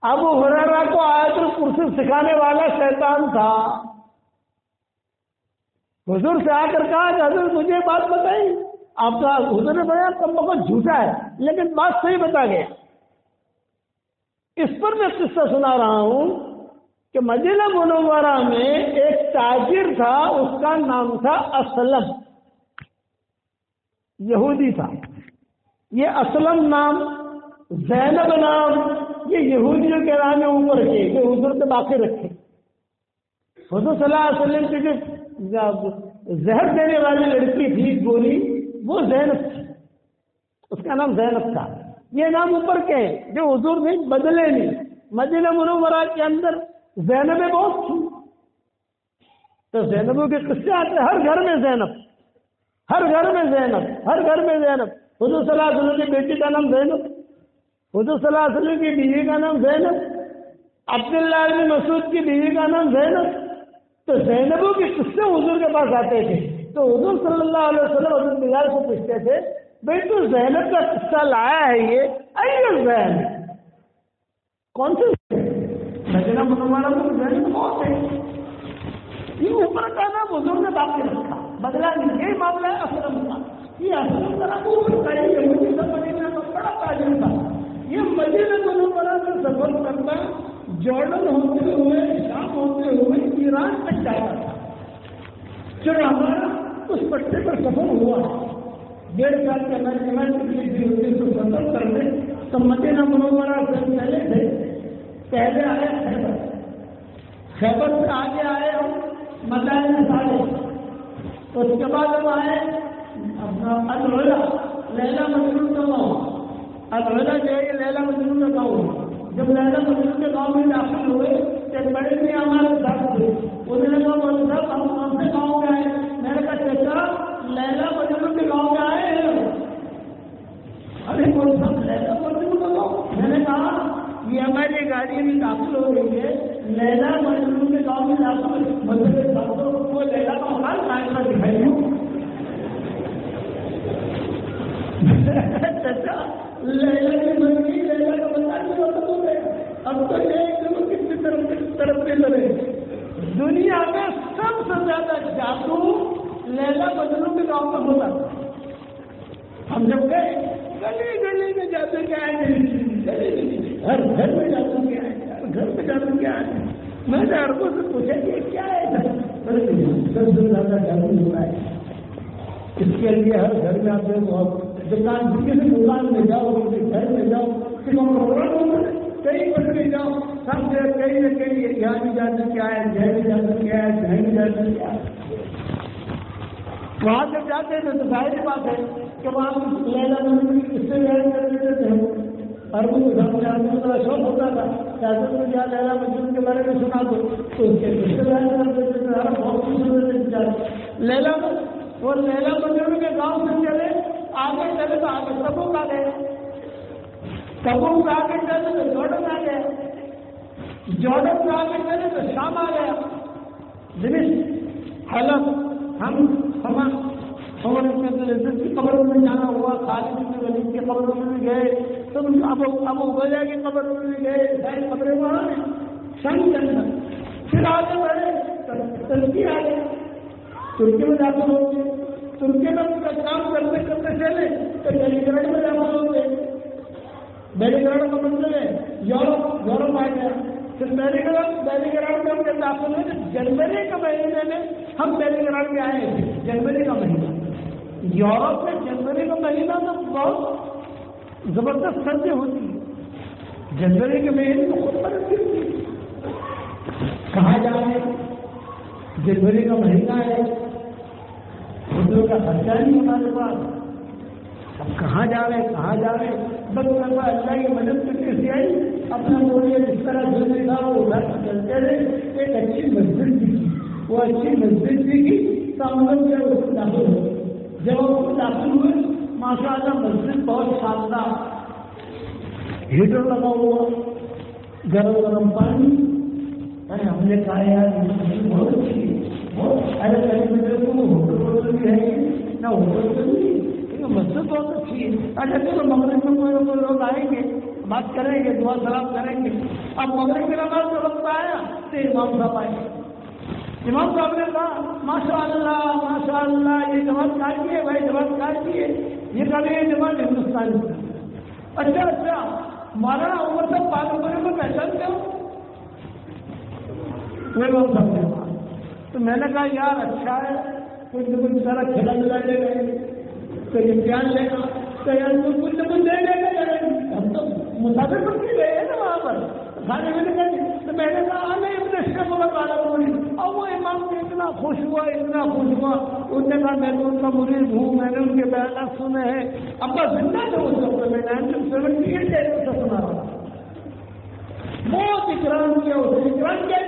ابو ہریرہ کو آیت الکرسی سکھانے والا شیطان تھا، حضور سے آ کر کہا کہ حضور مجھے بات بتائی، آپ کا حضور نے بتایا کم بخت جھوٹا ہے لیکن بات صحیح بتا گیا۔ اس پر میں قصہ سنا رہا ہوں کہ مدینہ منورہ میں ایک تاجر تھا، اس کا نام تھا اسلم، یہودی تھا۔ یہ اسلم نام، زینب نام، یہ یہودیوں کے نام اوپر رکھے، یہ حضور سے باقی رکھے۔ حضور صلی اللہ علیہ وسلم کی جو زہر دینے والی لڑکی تھی گوری، وہ زینب تھی، اس کا نام زینب تھا۔ یہ نام اوپر کے ہیں جو حضور نے بدلے نہیں۔ مدینہ منورہ کے اندر زینبیں بہت تھی، تو زینبوں کے قصے آتے ہیں، ہر گھر میں زینب، ہر گھر میں زینب، ہر گھر میں زینب۔ حضور صلی اللہ علیہ وسلم کی بیٹی کا نام زینب، حضور صلی اللہ علیہ وسلم کی بیوی کا نام زینب، عبداللہ بن مسعود کی بیوی کا نام زینب۔ تو زینبوں کے قصے حضور کے پاس آتے تھے، تو حضور صلی اللہ علیہ وسلم حضرت بلال کو پوچھتے تھے بھائی تو زینب کا قصہ لایا ہے، یہ ائی زینب، کون سے؟ مدینہ منورہ میں زینب بہت ہے، یہ اوپر کا نام حضور نے باقی رکھا، بدلا نہیں۔ یہ معاملہ ہے اسلم کا، یہ اسلم کا نام اوپر کا، یہ یہودی کا مدینہ کا بڑا تاجر تھا۔ یہ مدینہ منورہ سے سفر کرنا جارڈن ہوتے ہوئے، شام ہوتے ہوئے ایران تک جاتا تھا۔ جب ہمارا اس پٹے پر سفر ہوا 1.5 سال کے اندر 1970 میں، تو مدینہ منورہ سے پہلے تھے، پہلے آئے خیبر، خیبر سے آگے آئے ہم مدائن سارے، اس کے بعد ہم آئے اپنا العلا، لیلا مجنون کا گاؤں۔ العلا جو ہے یہ لیلا مجنون کا گاؤں ہے۔ جب لیلا مجنون کے گاؤں میں داخل ہوئے تو بڑے بھی ہمارے ساتھ ہوئے، انہوں نے کہا بولے صاحب ہم کون سے گاؤں میں آئے؟ میں نے کہا چچا لیلا مجنون کے گاؤں میں آئے ہیں۔ ارے بولے صاحب لیلا مجنون کا گاؤں؟ میں نے کہا یہ ہماری گاڑی میں داخل ہو رہی ہے، لیلا مجنون کے گاؤں میں داخل، مطلب وہ لیلا کا مکان کائنہ دکھائی ہوں۔ چچا لیلا کی مرضی، لیلا کا مکان بھی ختم ہو گیا، اب تو یہ کتنی طرف سے لڑے۔ دنیا میں سب سے زیادہ جادو لیلا مجنو کے گاؤں میں ہوتا تھا. ہم جب گئے گلی گلی میں جادو کے آئے, ہر گھر میں جادو کے آئے, گھر میں جادو کے آئے. میں نے عربوں سے پوچھا کہ کیا ہے سب سے زیادہ جادو ہو رہا ہے. اس کے لیے ہر گھر میں آپ دیکھو, دکان کسی دکان میں جاؤ, کسی گھر میں جاؤ, کسی کئی بڑھ میں جاؤ, سب سے کئی نہ کئی یہاں بھی جادو کیا ہے, جہاں بھی جادو کیا ہے, جہاں بھی جادو کیا ہے. وہاں جب جاتے ہیں تو ظاہر بات ہے کہ وہاں لیلا مجنون کس سے بیان کر دیتے تھے. اور وہ کا شوق ہوتا تھا کہ حضرت کو یا لیلا مجنون کے بارے میں سنا دو تو اس کے کس سے بیان کر دیتے تھے. بہت خوش ہوتے تھے لیلا. وہ لیلا مجنون کے گاؤں سے چلے, آگے چلے تو آگے تبوک آ گئے, تبوک آگے چلے تو جارڈن آ گئے, جارڈن سے آگے چلے تو شام آ گیا, دمشق, حلب. ہمارے کی قبروں میں جانا ہوا, خالد بن ولید کی قبروں میں بھی گئے, تو ابو عبیدہ کی قبروں میں بھی گئے, ساری قبریں وہاں ہیں شام کے اندر. پھر آگے بڑھے ترکی آ گئے, ترکی میں داخل ہو گئے. ترکی میں کام کرتے کرتے چلے تو بیلی گراڈ میں داخل ہو گئے. بیلی گراڈ کا مطلب ہے یورپ آ گیا. پھر بیلی گراڈ میں ہم جب داخل ہوئے تو جنوری کے مہینے میں ہم بیلی گراڈ میں آئے تھے. جنوری کا مہینہ, یورپ میں جنوری کا مہینہ تو بہت زبردست سردی ہوتی ہے. جنوری کے مہینے میں خود برف گرتی ہے. کہاں جائیں, جنوری کا مہینہ ہے, خودروں کا خرچہ نہیں ہمارے پاس. اب کہاں جا رہے بس اللہ کی مدد کرنے سے آئی. اپنا بولیے جس طرح جو تھا وہ ادھر چلتے رہے. ایک اچھی مسجد بھی کی, وہ اچھی مسجد بھی کی تو ہم لوگ جب اس میں داخل ہوئے. جب وہ داخل ہوئے ماشاء اللہ مسجد بہت شاندار, ہیٹر لگا ہوا, گرم پانی. ہم نے کہا یار بہت اچھی ہے, بہت ارے ہوٹل بھی ہے نہ, ہوٹل سے نہیں, مسجد بہت اچھی ہے. اچھا چلو مغرب میں کوئی لوگ آئیں گے, بات کریں گے, دعا سلام کریں گے. اب مغرب کی نماز کا وقت آیا تو امام صاحب آئے. امام صاحب نے کہا ماشاء اللہ یہ جماعت کاٹی ہے بھائی, جماعت کاٹی ہے. یہ کبھی یہ جماعت ہندوستان کی. اچھا مولانا عمر صاحب پاکستان کو پہچانتے ہو؟ وہ امام صاحب نے کہا. تو میں نے کہا یار اچھا ہے, کچھ نہ کچھ سارا کھیلا ملا لے گئے, تو امتحان لے گا تو یار کچھ نہ کچھ دے گا. ہم تو مسافر پر بھی گئے ہیں نا وہاں پر کھانے میں نے کہا. تو میں نے کہا نہیں اپنے شیخ والا بولی. اور وہ امام سے اتنا خوش ہوا. اس نے کہا میں تو ان کا مرید ہوں, میں نے ان کے بیانات سنے ہیں. اب کا زندہ تھا اس وقت میں 1978 سے سنا رہا. بہت اکرام کیا, اسے اکرام کیا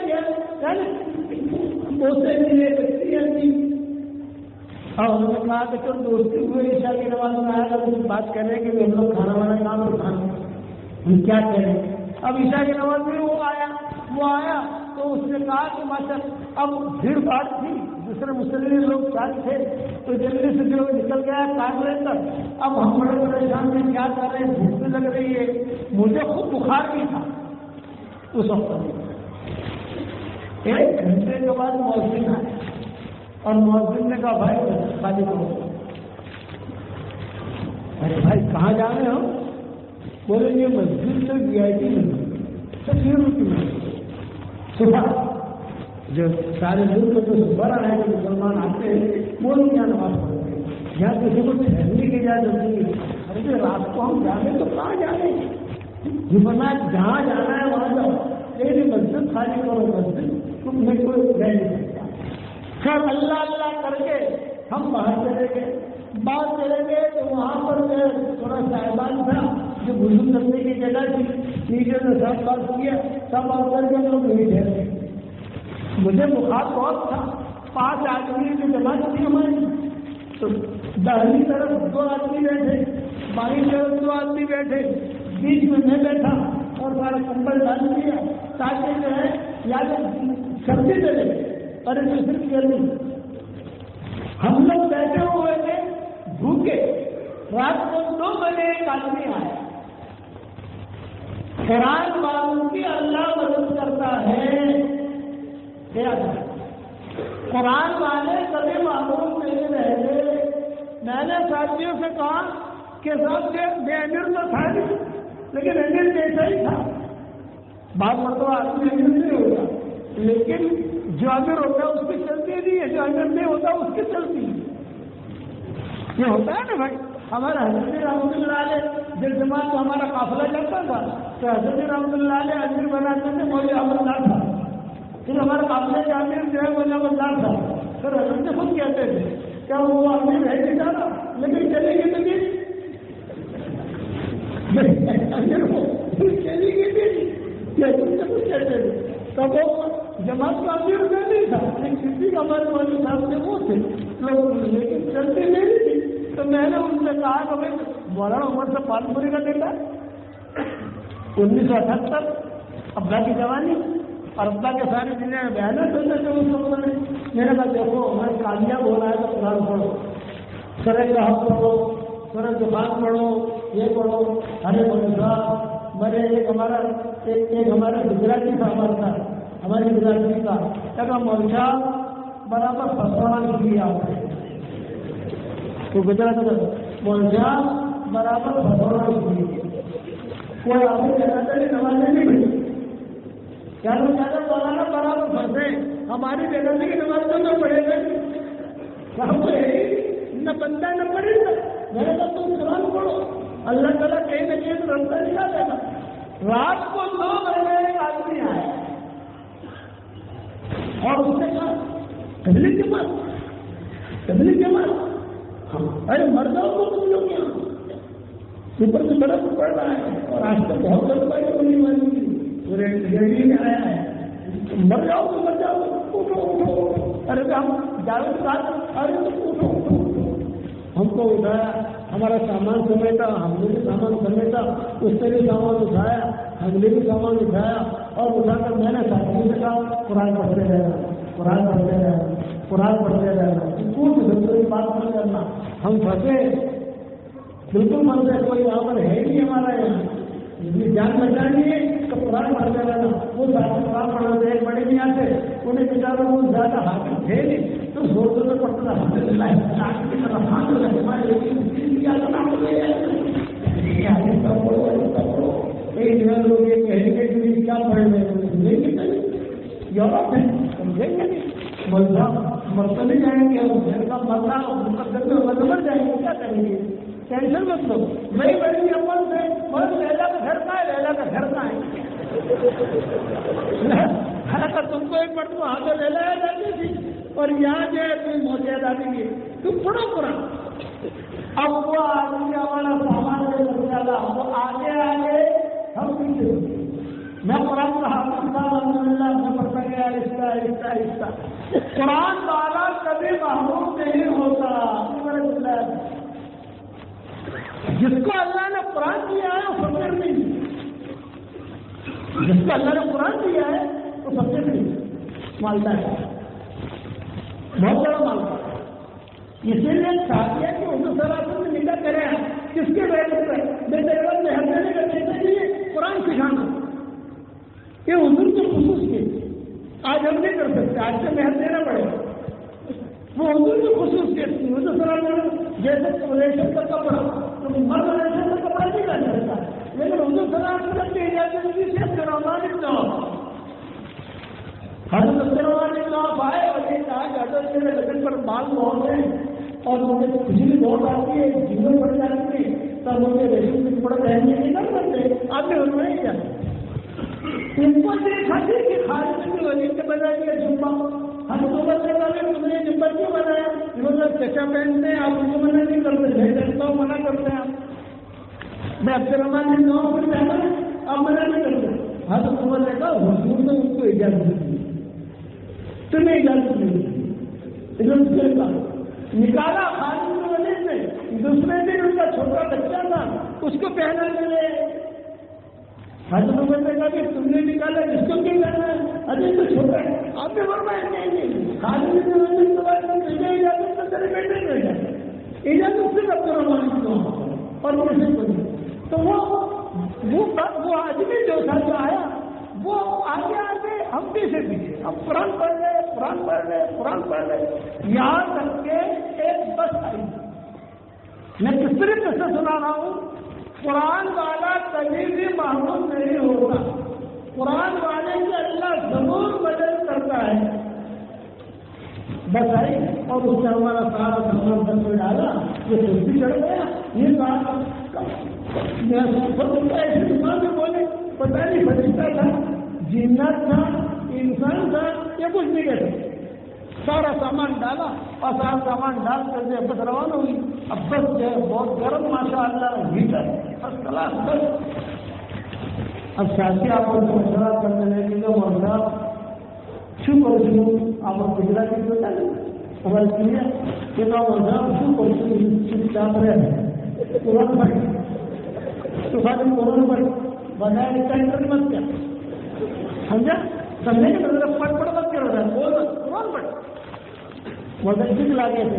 بہت سے ملے بچی. اور انہوں نے کہا کہ چل دوستی ہوئے عشاء کی نماز میں آیا تھا, بات کر رہے ہیں کہ ہم لوگ کھانا وانا کام تو کھانا ہم کیا کریں. اب عشاء کی نماز میں وہ آیا تو اس نے کہا کہ ماشاء اب بھیڑ بھاڑ تھی, دوسرے مسلم لوگ ساتھ تھے, تو جلدی سے جو نکل گیا کام لے کر. اب ہم بڑے پریشان میں کیا کر رہے ہیں, بھوک بھی لگ رہی ہے, مجھے خود بخار بھی تھا اس وقت. 1 گھنٹے کے بعد مؤذن آیا اور مؤذن نے کہا بھائی خالی کرو. ارے بھائی کہاں جا رہے ہو؟ بولے یہ مسجد سے VIP مسجد کی صبح جو سارے ملک جو صبح آئے جو مسلمان آتے ہیں وہ لوگ یہاں نماز پڑھتے ہیں. یہاں کسی کو ٹھہرنے کی اجازت نہیں ہے. ارے رات کو ہم جانے تو کہاں جانے, جہاں جانا ہے وہاں جاؤ, لیکن مسجد خالی کرو. مسجد تم میں کوئی رہ نہیں سکتا. خیر اللہ کر کے ہم باہر چلے گئے. باہر چلے گئے تو وہاں پر تھوڑا صاحبان تھا جو غسل کرنے کی جگہ تھی, نیچے نے سب بات کیا, سب بات کر کے لوگ نہیں ٹھہرے. مجھے بخار بہت تھا. 5 آدمی کی جماعت تھی ہماری, تو داہنی طرف 2 آدمی بیٹھے, بائیں طرف 2 آدمی بیٹھے, بیچ میں میں بیٹھا اور سارا کمبل ڈال دیا تاکہ جو ہے یا تو سردی چلے اور دوسری گرمی. ہم لوگ بیٹھے ہوئے تھے بھوکے. رات کو 2 بجے ایک آدمی آیا. قرآن والوں کی اللہ مدد کرتا ہے. قرآن والے کبھی معلوم نہیں رہتے. میں نے ساتھیوں سے کہا کہ صاحب بے امیر تو تھا نہیں لیکن امیر جیسا ہی تھا. بات مرتبہ آدمی امیر نہیں ہوتا لیکن جو امیر ہوتا ہے اس کی چلتی نہیں ہے, جو امیر نہیں ہوتا اس کی چلتی ہے. یہ ہوتا ہے نا بھائی. ہمارا حضرت رحمۃ اللہ علیہ جس زمان کو ہمارا قافلہ چلتا تھا تو حضرت رحمۃ اللہ علیہ امیر بناتے تھے مولوی احمد اللہ تھا. پھر ہمارے قافلے کے امیر جو ہے مولوی احمد اللہ تھا. پھر حضرت خود کہتے تھے کیا وہ امیر ہے نہیں جانا لیکن چلے گی تو نہیں چلے گی کچھ کہتے تھے. تب وہ جماعت کا امیر نہیں تھا لیکن کسی کا ہمارے مولوی صاحب سے وہ تھے لیکن چلتے نہیں تھی. تو میں نے ان سے کہا کہ بھائی مولانا عمر سے پالپوری کا ڈیٹا 1978 ابا کی جوانی اور ابا کے ساری دنیا میں بیانات ہوتے تھے اس وقت میں. میں نے کہا دیکھو ہمیں کامیاب ہو رہا ہے تو قرآن پڑھو, سرے کا حق پڑھو, سورہ دخان پڑھو, یہ پڑھو. ہرے بنسا میرے ایک ہمارا گجراتی تھا ہماری گجراتی کا کیا مولشا برابر فسوڑا کیا تو گجرات میں مولشا برابر فسوڑا کی کوئی آدمی کہنا چاہیے نمازیں نہیں بھائی کیا لوگ زیادہ مولانا برابر پھنسے ہماری جگہ کی نماز تو نہ پڑھے گا نہ بندہ نہ پڑھے گا. میں نے کہا تم قرآن پڑھو اللہ تعالیٰ کہیں نہ کہیں تو رستہ نکال دے گا. رات کو 2 بجے ایک آدمی آیا اور اس نے کہا تبلیغ کے بعد ارے مردوں کو تم لوگ کیا اوپر سے بڑا پڑ رہا ہے اور آج تک بہت بڑا ہونے والی ریڈی میں آیا ہے مر جاؤ تو مر جاؤ اٹھو. ارے ہم جاوے کے ساتھ ارے اٹھو. ہم کو اٹھایا, ہمارا سامان سمیٹا, ہم نے بھی سامان سمیٹا, اس نے بھی سامان اٹھایا, ہم نے بھی سامان اٹھایا اور اٹھا کر میں نے ساتھیوں سے کہا قرآن پڑھتے رہنا, قرآن پڑھتے رہنا, قرآن پڑھتے رہنا. کچھ دوسرے کی بات نہیں کرنا. ہم پھنسے بالکل پھنسے, کوئی یہاں پر ہے نہیں ہمارا یہاں جان بچانی ہے تو قرآن پڑھتے رہنا. وہ زیادہ قرآن پڑھنا تھے بڑے میاں سے انہیں بیچاروں وہ زیادہ حاکم تھے نہیں تو زور سے پڑھتا تھا لوگ یہ کہیں گے کہ کیا پڑھ رہے ہیں یورپ ہے سمجھیں گے نہیں ملتا مرتا نہیں جائیں گے مرنا مر جائیں گے کیا کریں گے. ٹینشن مت لو میری بڑی اپن سے بس لیلا کا گھر کا ہے لیلا کا گھر کا ہے. اگر تم کو ایک مرتبہ وہاں پہ لیلا آ جاتی تھی اور یہاں جو ہے تم موجود آ دیں گے تم پڑھو قرآن. اب وہ آدمی ہمارا سامان لے سکتا تھا وہ آگے ہم پیچھے میں قرآن کا حافظ تھا الحمد للہ میں پڑھتا گیا آہستہ. قرآن والا کبھی محروم نہیں ہوتا. جس کو اللہ نے قرآن دیا ہے وہ فقیر نہیں, جس کو اللہ نے قرآن دیا ہے وہ فقیر نہیں, مالدار ہے, بہت بڑا مالدار. اسی لیے چاہیے کہ اردو سراسر میں نکاح کرے کس کے بیٹے پر بیٹے میں ہر دینے کا بیٹے لیے قرآن سکھانا یہ حضور کے خصوص کے آج ہم نہیں کر سکتے, آج سے محنت دینا پڑے گا. وہ حضور کے خصوص کے اردو سراسر جیسے ریشم کا کپڑا تو مرد ریشم کا کپڑا نہیں کر سکتا لیکن اردو سراسر کی اجازت سے کروانے حضرت آئے اور یہ کہا کہ اگر میرے لگن پر بال بہت ہیں اور مجھے کھجلی بہت آتی ہے جیون پڑ جاتی ہے تب مجھے ریشم کے کپڑے پہننے نہیں کر سکتے. آپ نے انہوں نے کیا ان کو دیکھا تھی کہ خارج کی وجہ سے بنا دیا جمعہ ہم تو بچے والے تم نے جمعہ کیوں بنایا انہوں نے چچا پہنتے ہیں آپ ان کو منع نہیں کرتے میں کرتا ہوں منع کرتے ہیں. میں عبد الرحمان نے کہا پھر پہنا آپ منع نہیں کرتے. حضرت عمر نے کہا حضور نے ان کو اجازت دی تمہیں اجازت نہیں نکالا خارج کی وجہ سے. دوسرے دن ان کا چھوٹا بچہ تھا اس کو پہنا ملے. حضرت عمر نے کہا کہ تم نے نکالا جس کو کیوں کرنا ہے ابھی تو چھوٹا ہے آپ نے فرمایا نہیں خارج کی وجہ سے اجازت تو تیرے بیٹے کو اجازت سے عبد الرحمان کو اور کسی کو تو وہ آدمی جو تھا جو آیا وہ آگے ہم پیچھے اب قرآن پڑھ رہے چڑھ گئے، یہاں تک کہ ایک بس آئی. میں کس طریقے سے سنا رہا ہوں، قرآن والا کبھی بھی محمود نہیں ہوتا، قرآن والے سے اللہ ضرور مدد کرتا ہے. بس آئی اور اس نے ہمارا سارا سامان بس میں ڈالا، یہ خود بھی چڑھ گیا. یہ کہا ایسے دماغ میں بولے پتا نہیں فرشتہ تھا، جنات تھا، انسان تھا، یہ کچھ نہیں کہتے. سارا سامان ڈالا اور سارا سامان ڈال کر کے بس روانہ ہوئی. اب بس جو ہے بہت گرم ماشاء اللہ ہیٹر فرسٹ کلاس بس. اب ساتھی آپ کو مشورہ کرنے لگے کہ ماشاء شو کروں آپ گجراتی ہوتا ہے ہمارے کلیئر کہ ماشاء شو کروں چپ چاپ رہے قرآن پڑھ تو خالی قرآن پڑھ بجائے ٹینڈر مت کیا سمجھا سمجھے کہ مطلب پڑھ مت کر رہا ہے بول قرآن پڑھ. مدد لگے تھے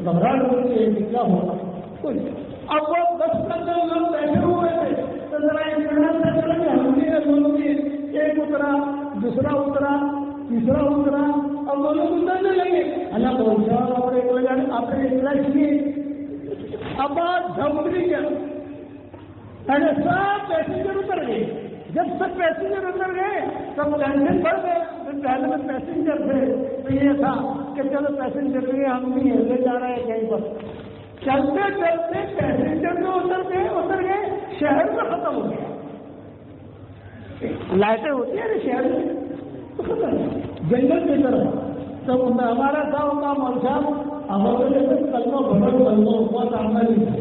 گھبراہٹ ہو رہی ہے کیا ہوگا کچھ. اب وہ 10-15 لوگ بیٹھے ہوئے تھے تو ذرا ہم نے دونوں کی ایک اترا دوسرا اترا تیسرا اترا اور وہ لوگ اترنے لگے. اللہ پہنچا آپ نے اطلاع کیے. اب بات جھپڑی کیا پہلے سب پیسنجر اتر گئے. جب سب پیسنجر اتر گئے سب ٹینشن بڑھ گئے. پہلے میں پیسنجر تھے تو یہ تھا کہ چلو پیسنجر لیے ہم بھی لے جا رہے ہیں کہیں پر. چلتے چلتے پیسنجر جو اتر گئے شہر میں ختم ہو گیا. لائٹیں ہوتی ہیں شہر میں تو ختم جنگل کی طرف. تو ہمارا گاؤں کا مولشا ہمارے کلمہ بھرو کلمہ بہت آمدنی ہے.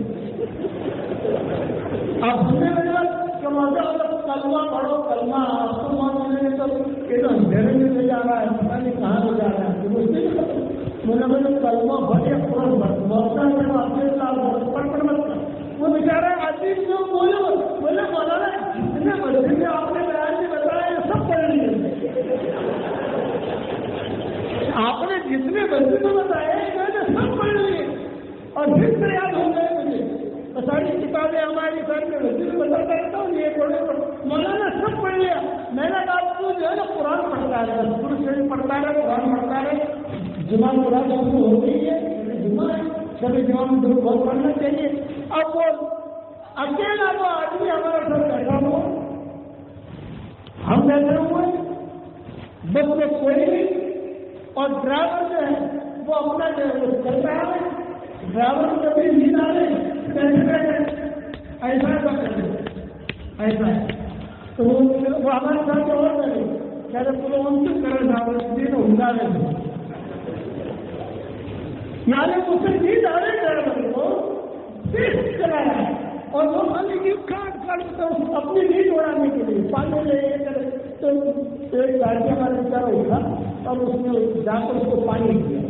آپ سننے لگے کہ مزہ کلمہ پڑھو کلمہ آپ کو ماننے تو یہ تو اندھیرے میں لے جا رہا ہے پتا نہیں کہاں لے جا رہا ہے. مجھے کلمہ بڑے پڑھ مت وہ بیچارہ عجیب جو بولے مولانا جتنے بچے میں آپ نے بیان سے بتایا یہ سب پڑھ لیے. آپ نے جتنے بچے کو بتایا میں نے سب پڑھ لیے اور پھر سے یاد ہو گئے مجھے. ساری کتابیں ہماری ساری میں بچے کو بتا کرتا ہوں یہ پڑھنے پر مولانا سب پڑھ لیا. میں نے کہا تو جو ہے نا قرآن پڑھتا ہے شروع سے پڑھتا رہے قرآن پڑھتا رہے. جمعہ قرآن شروع ہو گئی ہے جمعہ ہے سبھی جمعہ میں ضرور بہت پڑھنا چاہیے. اب وہ اکیلا وہ آدمی ہمارے ساتھ بیٹھا ہوا ہم بیٹھے ہوئے بس میں کوئی نہیں اور ڈرائیور جو ہے وہ اپنا جو ہے وہ چل رہا ہے. ڈرائیور کبھی نیند آ رہے ایسا ایسا ہے تو وہ ہمارے ساتھ اور کرے کہتے پورا ان سے کرے ڈرائیور ہنگا رہے یعنی اس سے نیند آ رہے ڈرائیور کو چلا رہا ہے اور وہ خالی کاٹ اپنی نیند اڑانے کے لیے پانی لے کرے. تو ایک گاڑی ہمارے بیچارہ اٹھا اور اس نے جا کر اس کو پانی دیا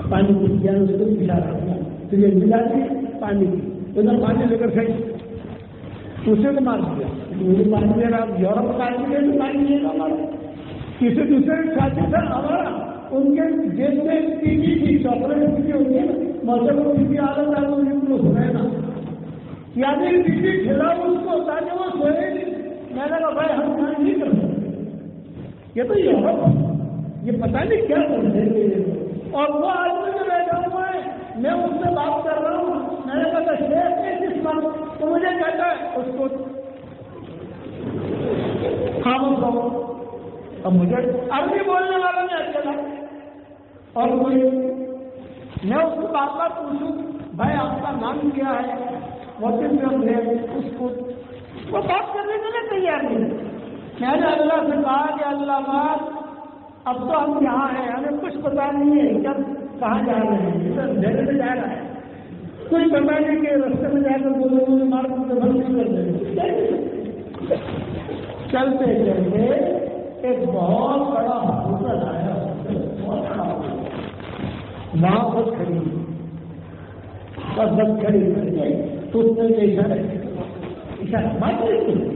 پانی کو دیا اس کو پلا رہا تو یہ ملا دی پانی کی ادھر پانی لے کر کھائی دوسرے کو مار دیا. مجھے پانی دے رہا یورپ کا آدمی تو پانی دے گا ہمارا. کسی دوسرے ساتھی تھا ہمارا ان کے جیب میں ٹی وی تھی چاکلیٹ کی ہوتی ہے موسم ٹی وی عادت آ کو سنائے نا یعنی ٹی وی کھلاؤ اس کو تاکہ وہ سوئے نہیں. میں نے کہا بھائی ہم کام نہیں کر سکتے یہ تو یورپ یہ پتہ نہیں کیا کرتے ہیں. اور وہ آدمی جو بیٹھا ہوا ہے میں اس سے بات کر رہا ہوں میں نے کہا شیخ ہے کس بات تو مجھے کہتا ہے اس کو خاموش رہو. اب مجھے عربی بولنے والا میں اکیلا اور کوئی میں اس کو بات بات پوچھوں بھائی آپ کا نام کیا ہے اس کو وہ بات کرنے کے لیے تیار نہیں. میں نے اللہ سے کہا کہ اللہ بات اب تو ہم یہاں ہیں ہمیں کچھ پتا نہیں ہے کب کہاں جا رہے ہیں اندھیرے میں جا رہا ہے کچھ پتا نہیں کہ رستے میں جا کر بولے مجھے مار کو بند نہیں کر دیں. چلتے چلتے ایک بہت بڑا ہوٹل آیا بہت بڑا وہاں بس کھڑی بس کھڑی کر گئی تو اس نے اشارہ بات نہیں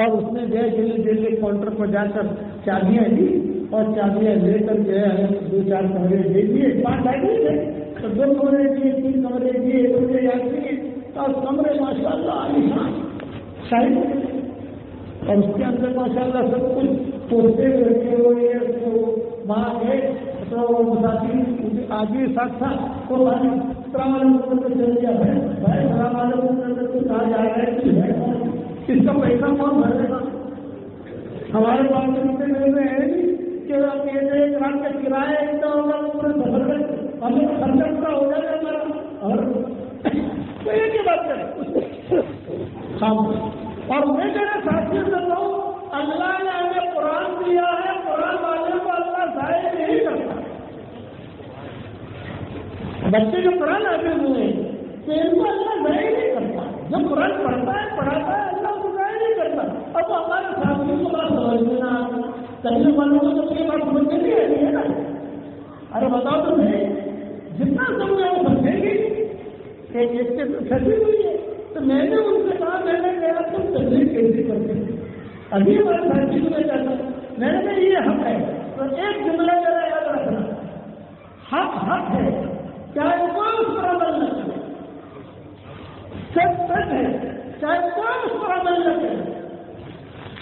اور اس نے جیسے کاؤنٹر پر جا کر چابیاں لی اور چابیاں لے کر جو ہے 2-4 کمرے دے دیے 5 آدمی تھے تو 2 کمرے دیے 3 کمرے دیے 2 یاد دیے اور کمرے ماشاء اللہ عالیشان شاہی اور اس کے اندر ماشاء اللہ سب کچھ پوچھتے رکھے ہوئے وہاں گئے تو مسافر آدمی ساتھ تھا تو السلام علیکم چل گیا بھائی السلام علیکم تو کہا جا رہا ہے اس کا پیسہ کون بھرے گا؟ ہمارے پاس اتنے مل رہے ہیں کہ ایک رات کا کرایہ اتنا ہوگا پورے سفر میں ہمیں خرچہ پورا ہو جائے گا ہمارا اور ایک ہی بات کریں اور میں کہنا ساتھی سے کہوں اللہ نے ہمیں قرآن دیا ہے، قرآن والے کو اللہ ضائع نہیں کرتا. بچے جو قرآن حافظ ہوئے تو ان کو اللہ ضائع نہیں کرتا. جب قرآن پڑھتا ہے پڑھاتا ہے اللہ کو ضائع نہیں کرتا. اب ہمارے ساتھیوں کو بات سمجھنا کرنے والوں کو تو یہ بات سمجھ نہیں رہی ہے نا. ارے بتاؤ تو نہیں جتنا سمجھے وہ سمجھیں گے کہ ایک سے سچی ہوئی ہے. تو میں نے ان سے کہا میں نے کہا تم تبلیغ کیسے کرتے ہیں؟ ابھی ہمارے ساتھی کو نہیں کہتا میں نے کہا یہ حق ہے. تو ایک جملہ ذرا یاد رکھنا، حق حق ہے چاہے کوئی اس پر عمل نہ کرے، سچ سچ ہے چاہے کوئی اس پر عمل نہ کرے،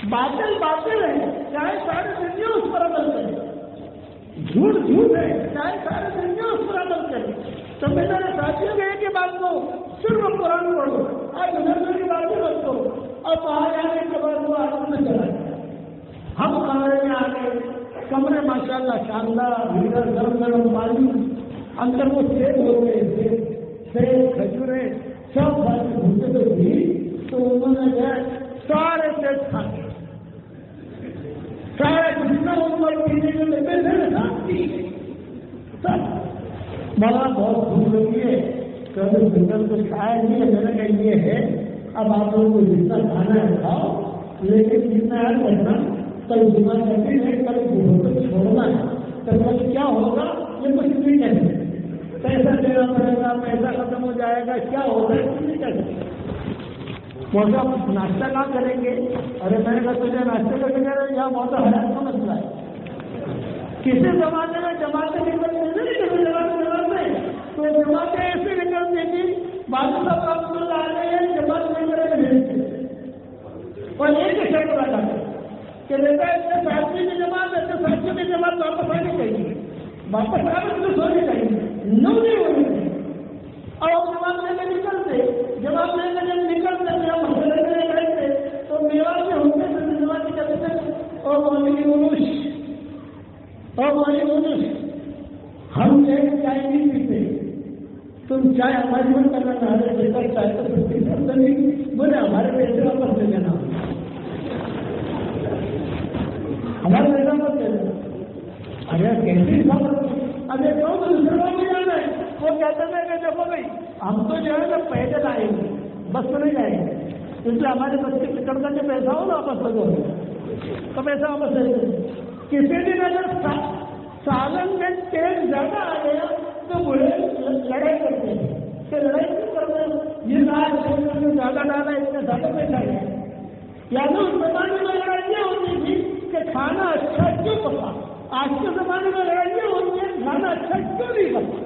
باطل باطل ہے چاہے سارے دنیا اس پر عمل کرے، جھوٹ جھوٹ ہے چاہے سارے دنیا اس پر عمل کرے. تو میں نے ساتھیوں کے ایک بات کو صرف قرآن پڑھو اور بزرگوں کی باتیں مت کرو. اور باہر آنے کے بعد وہ آدمی میں چلا گیا. ہم کمرے میں آ گئے، کمرے ماشاء اللہ شاندار، ادھر گرم گرم پانی، اندر وہ سیب ہو گئے، سیب کھجورے سب باتیں گھومتے تو تھی. تو انہوں نے جو سارے سیب کھا گئے، سارے جتنا عمر پینے کے لیے تھے سب. مولا بہت بھوک لگی ہے، کبھی جنگل کو کھایا نہیں ہے. میں نے کہا یہ ہے اب آپ لوگوں کو جتنا کھانا ہے کھاؤ، لیکن جتنا ہے کرنا کل جمع کرنی ہے، کل بھوک کو چھوڑنا ہے. تو کل کیا ہوگا یہ کچھ نہیں کہہ سکتے. پیسہ دینا پڑے گا، پیسہ ختم ہو جائے گا، کیا ہوگا کچھ نہیں کہہ سکتے. موسا ناشتہ نہ کریں گے. ارے میں نے کہا تجھے ناشتہ کر کے یہاں موسا حیات کا مسئلہ ہے. کسی زمانے میں جماعتیں نکلتی نہیں، کسی زمانے تو جماعتیں ایسے نکلتی تھی بادل صاحب رحمۃ اللہ علیہ جماعت نہیں کرے بھیجتے اور ایک ہی شرط لگا کہ بیٹا اتنے ساتھی کی جماعت اتنے ساتھیوں کی جماعت واپس آنی چاہیے، واپس آنے تو سونی چاہیے، نو نہیں ہونی چاہیے. اور اب جماعت لے کے نکلتے، جماعت لے کے جب نکلتے جب مسئلے میں رہتے تو میوہ کے ہوتے سے جماعت کی کہتے تھے اور مولوی منوش اور مولوی منوش ہم چائے نہیں پیتے، تم چائے ہماری من کرنا چاہ رہے تھے چائے تو سستی کرتے نہیں، بولے ہمارے پیسے واپس لے لینا، ہمارے پیسہ واپس لے لینا. اگر کیسے ابھی کہوں تو دوسرے کو بھی جانا ہے. وہ کہتے تھے کہ دیکھو بھائی ہم تو جو ہے نا پیدل آئیں گے، بس میں نہیں جائیں گے، اس لیے ہمارے بچے ٹکٹ کا جو پیسہ ہو نا واپس لے دو تو پیسہ واپس لے دو. کسی دن اگر سالن میں تیل زیادہ آ گیا تو بڑے لڑائی کرتے ہیں کہ لڑائی کیوں کرتے ہیں، یہ زیادہ ڈالا اتنا زیادہ پیسہ گیا. یعنی اس زمانے میں لڑائیاں ہوتی تھی کہ کھانا اچھا کیوں پکا. آج کے زمانے میں لڑائیاں ہوتی ہیں کھانا اچھا کیوں نہیں پکا.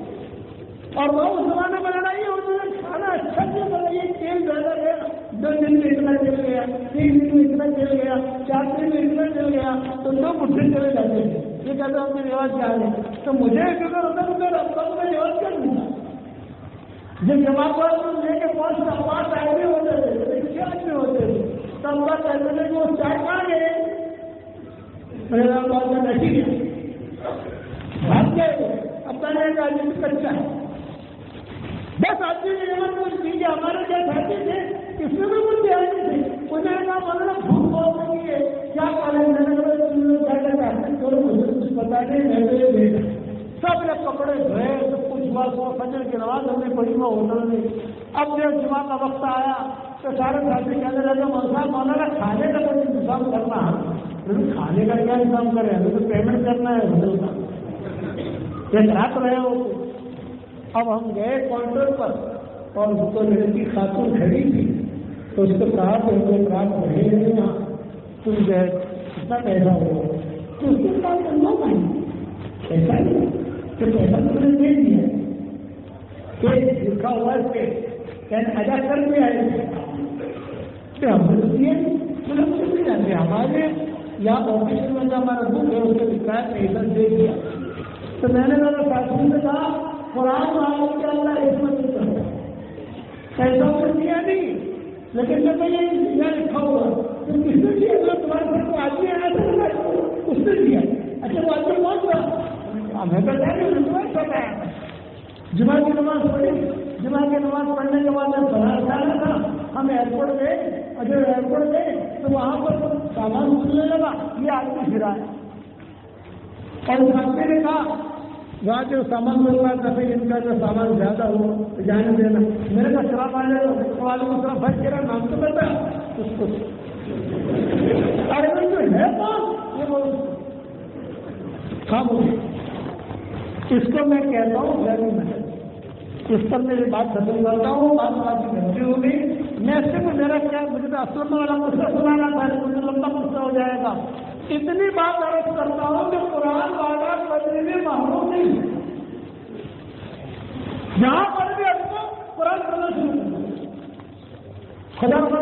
اور وہ اس زمانے میں لڑائیاں ہوتی ہیں کھانا اچھا کیوں پکا. یہ تیل زیادہ گیا، 2 دن میں اتنا چل گیا، 3 دن میں اتنا چل گیا، 4 دن میں اتنا چل گیا، تو 2 گھنٹے چلے جاتے ہیں. یہ کہتے ہیں اپنے رواج کیا ہے. تو مجھے فکر ہوتا ہے کہ اب تک میں رواج کر دوں گا. جب جماعت والوں لے کے 5 آدمی ہوتے تھے، 6 آدمی ہوتے تھے، تب بات کہتے تھے کہ وہ 4 کہاں گئے، میرا بات میں نہیں گیا بھاگ گئے. اب کہنے کا آدمی کچا ہے، بس آدمی کی جماعت کچھ دیجیے. ہمارے کیا ساتھی تھے اس میں بھی کچھ دیا نہیں تھے. انہوں نے کہا مطلب بھوک بہت لگی ہے کیا کریں. مجھے کچھ پتا نہیں، میں سب نے کپڑے دھوئے، سب کچھ ہوا، فجر کی نماز ہم نے پڑھی وہ ہوٹل میں. اب جب جمعہ کا وقت آیا تو سارے ساتھی کہنے لگے مولانا کھانے کا کوئی انتظام کرنا ہے. کھانے کا کیا انتظام کرے، ہمیں تو پیمنٹ کرنا ہے ہوٹل کا. ایک رات رہے ہو. اب ہم گئے کاؤنٹر پر اور اس کو لڑکی خاتون کھڑی تھی تو اس کو کہا کہ ہم ایک رات رہے ہیں یہاں، تم جو ہے کتنا پیسہ ہوگا. تو اس کے ساتھ کرنا پائیں ایسا نہیں کہ پیسہ تو نے دے دیا کہ لکھا ہوا ہے کہ ادا کر دیا ہے. ہم نے تو دیا نہیں جاتے. ہمارے یا آفس میں جو ہمارا بک ہے اس کے دکھایا کہ ادھر دے دیا. تو میں نے میرے ساتھی سے کہا قرآن والوں کے اللہ عزت نہیں کرتا ایسا کچھ دیا نہیں, لیکن جب میں یہ لکھا ہوا تو کس نے دیا؟ تمہارے پاس تو آدمی آیا تھا اس نے دیا. اچھا وہ آدمی کون تھا؟ ہمیں بتا دیں. جمعہ کی نماز پڑھی, جمعہ کی نماز پڑھنے کے بعد میں باہر جانا تھا, ہم ایئرپورٹ گئے, اور جب ایئرپورٹ گئے تو وہاں پر سامان ملنے لگا, یہ آدمی پھرا ہے. اور اس آدمی نے کہا وہاں جو سامان مل رہا تھا ان کا جو سامان زیادہ ہو تو جانے دینا. میرے کا شراب آ جائے وعلیکم السلام بھائی تیرا نام تو بتا اس کو. ارے وہ جو ہے کون یہ وہ خاموشی. اس کو میں کہتا ہوں غیبی محل. اس پر میری بات ختم کرتا ہوں. بات کی غلطی ہوگی. میں صرف میرا کیا مجھے تو اسلم والا مسئلہ سنانا تھا, مجھے لمبا مسئلہ ہو جائے گا. اتنی بات عرض کرتا ہوں کہ قرآن والا بدلے میں محروم نہیں ہے. جہاں پر بھی اٹکو قرآن پڑھنا شروع کر دو. خدا تو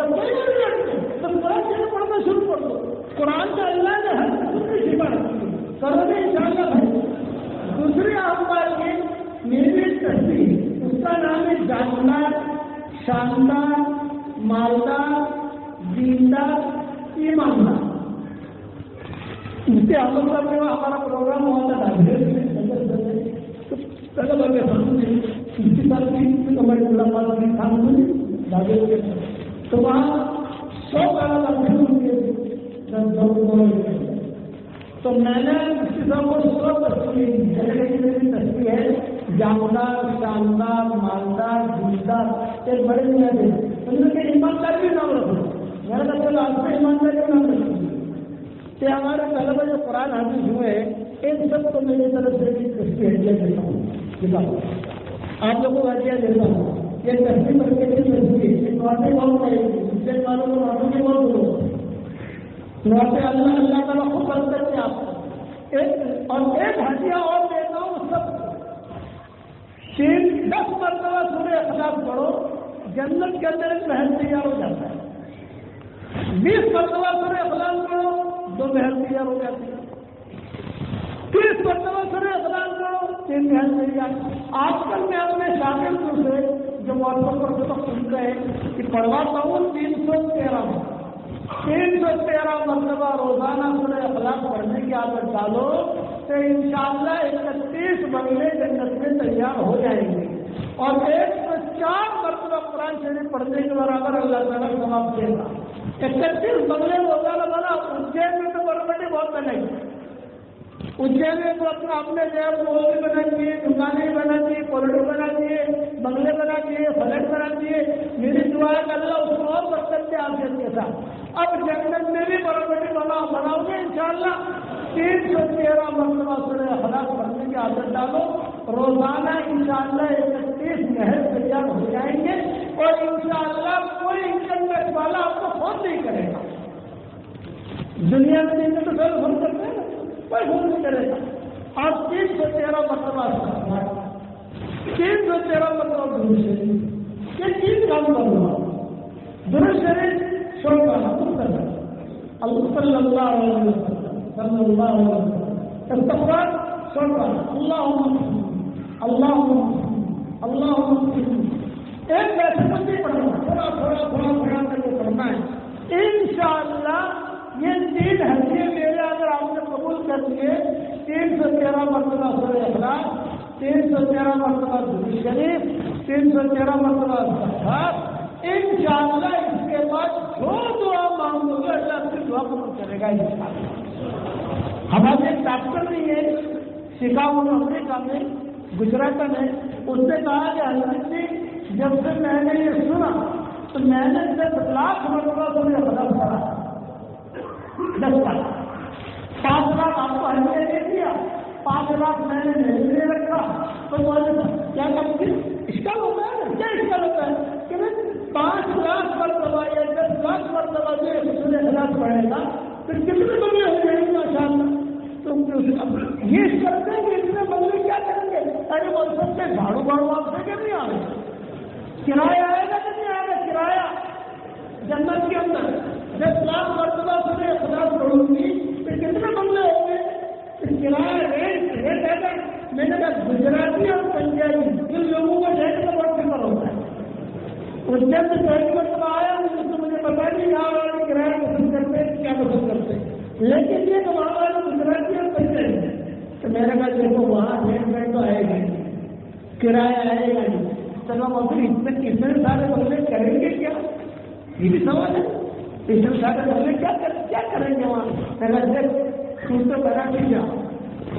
قرآن سے پڑھنا شروع کر دو. قرآن کا اللہ نے ہر قسم کی شفا کرو گے انشاءاللہ بھائی. دوسری اہم بات یہ میری تصویر اس کا نام ہے جاندار, شاندار, مالدار, دیندار, ایماندار. اس کے عمل کرنے میں ہمارا پروگرام ہوا تھا تو وہاں 100 تو میں نے اس کے ساتھ کو 100 تصویر ہے جاندار, شاندار, مالدار, دیندار. ایک بڑے میاں تھے ان کے ایماندار بھی نام رکھو. میں نے کہا آپ سے ایماندار کا نام رکھو کہ ہمارے طلبہ جو قرآن حافظ ہوئے ان سب کو میری طرف سے بھی تصویر ہدیہ دیتا ہوں. آپ لوگوں کو ہدیہ دیتا ہوں. یہ تصویر کر کے تصویر نوٹے بہت ہے والوں کو نوٹوں کی بہت ہو نوٹے اللہ تعالیٰ خود بند کرتے آپ کو. اور ایک ہدیہ اور دیتا ہوں سب 10 مرتبہ سورہ اخلاق پڑھو, جنت کے اندر ایک محل تیار ہو جاتا ہے. 20 مرتبہ سورہ اخلاق پڑھو 2 محل تیار ہو جاتے ہیں. 30 مرتبہ سورہ اخلاق پڑھو 3 محل تیار. آج کل میں اپنے شاگردوں سے جو واٹس پر سن رہے کہ پڑھواتا ہوں 313 مرتبہ روزانہ سورہ اخلاق پڑھنے کی عادت ڈالو تو انشاءاللہ 31 بنگلے جنت میں تیار ہو جائیں گے. اور 104 مرتبہ قرآن شریف پڑھنے کے برابر اللہ تعالیٰ ثواب دے گا. 31 بنگلے روزانہ بنا. اجین میں تو پراپرٹی بہت بنے گی. اجین میں تو اپنے جگہ مول بنا دیے, دکانیں بنا دیے, کورڈور بنا دیے, بنگلے بنا دیے, فلیٹ بنا دیے. میری دعا ہے کہ اللہ اس کو اور برکت دے آفیت کے ساتھ. اب جنت میں بھی پراپرٹی بناؤ گے انشاءاللہ. 313 مرتبہ سورہ اخلاق پڑھنے کی عادت ڈالو. روزانہ انشاءاللہ 31 محل تیار ہو جائیں گے اور انشاءاللہ کوئی انکم ٹیکس والا آپ کو فون نہیں کرے گا. دنیا میں نہیں تو پہلے فون کرتے ہیں, کوئی فون نہیں کرے گا. آپ 313 مرتبہ 313 مرتبہ درود شریف یہ 3 کام کرنا. درود شریف شروع کرنا صلی اللہ علیہ وسلم صلی اللہ علیہ وسلم. استغفار شروع کرنا اللہم ایک ویسے کچھ نہیں پڑھنا, تھوڑا کر کے پڑھنا ہے. انشاءاللہ یہ 3 ہدیے میرے اگر آپ نے قبول کر لیے 313 مرتبہ سورہ اخلاق, 313 مرتبہ درود شریف, 313 مرتبہ استغفار, انشاءاللہ اس کے بعد جو دعا مانگو گے اللہ آپ کی دعا قبول کرے گا انشاءاللہ. ہمارے ایک ڈاکٹر نہیں ہے شکاگو میں امریکہ میں گجرات میں, اس نے کہا کہ حضرت جی جب سے میں نے یہ سنا تو میں نے 10 لاکھ مرتبہ سورہ اخلاق پڑھا. 10 لاکھ 5 لاکھ آپ کو ہدیہ دے دیا, 5 لاکھ میں نے نہیں رکھا. تو کیا کرتی اشکال ہوتا ہے, کیا اشکال ہوتا ہے کہ 5 لاکھ مرتبہ یا 10 لاکھ مرتبہ جو سورہ اخلاق پڑھے گا پھر کتنے بنگلے ہو جائیں گے ماشاء اللہ. تو یہ کرتے ہیں کہ اتنے بنگلے کیا کریں گے؟ ارے بول سکتے ہیں جھاڑو آپ سے کہ نہیں آ رہے, کرایہ آئے گا کہ نہیں آئے گا کرایہ جنت کے اندر. 10 لاکھ مرتبہ سورہ اخلاق پڑھوں گی کرایہ ریٹ ہے. میں نے کہا گجراتی اور پنجابی جن لوگوں کو ریٹ کا بہت فکر ہوتا ہے. اور جب ریٹ میں آیا مجھے پتا نہیں یہاں والے کرایہ پسند کرتے کیا پسند کرتے. لیکن یہ کہ وہاں والے گجراتی اور پنجابی تو میں نے کہا دیکھو وہاں ریٹ تو آئے گا کرایہ آئے گا نہیں. چلو مگر اتنے سارے بندے کریں گے کیا؟ یہ بھی سوال ہے. اتنے سارے بندے کیا کریں گے وہاں؟ تو بنا نہیں جا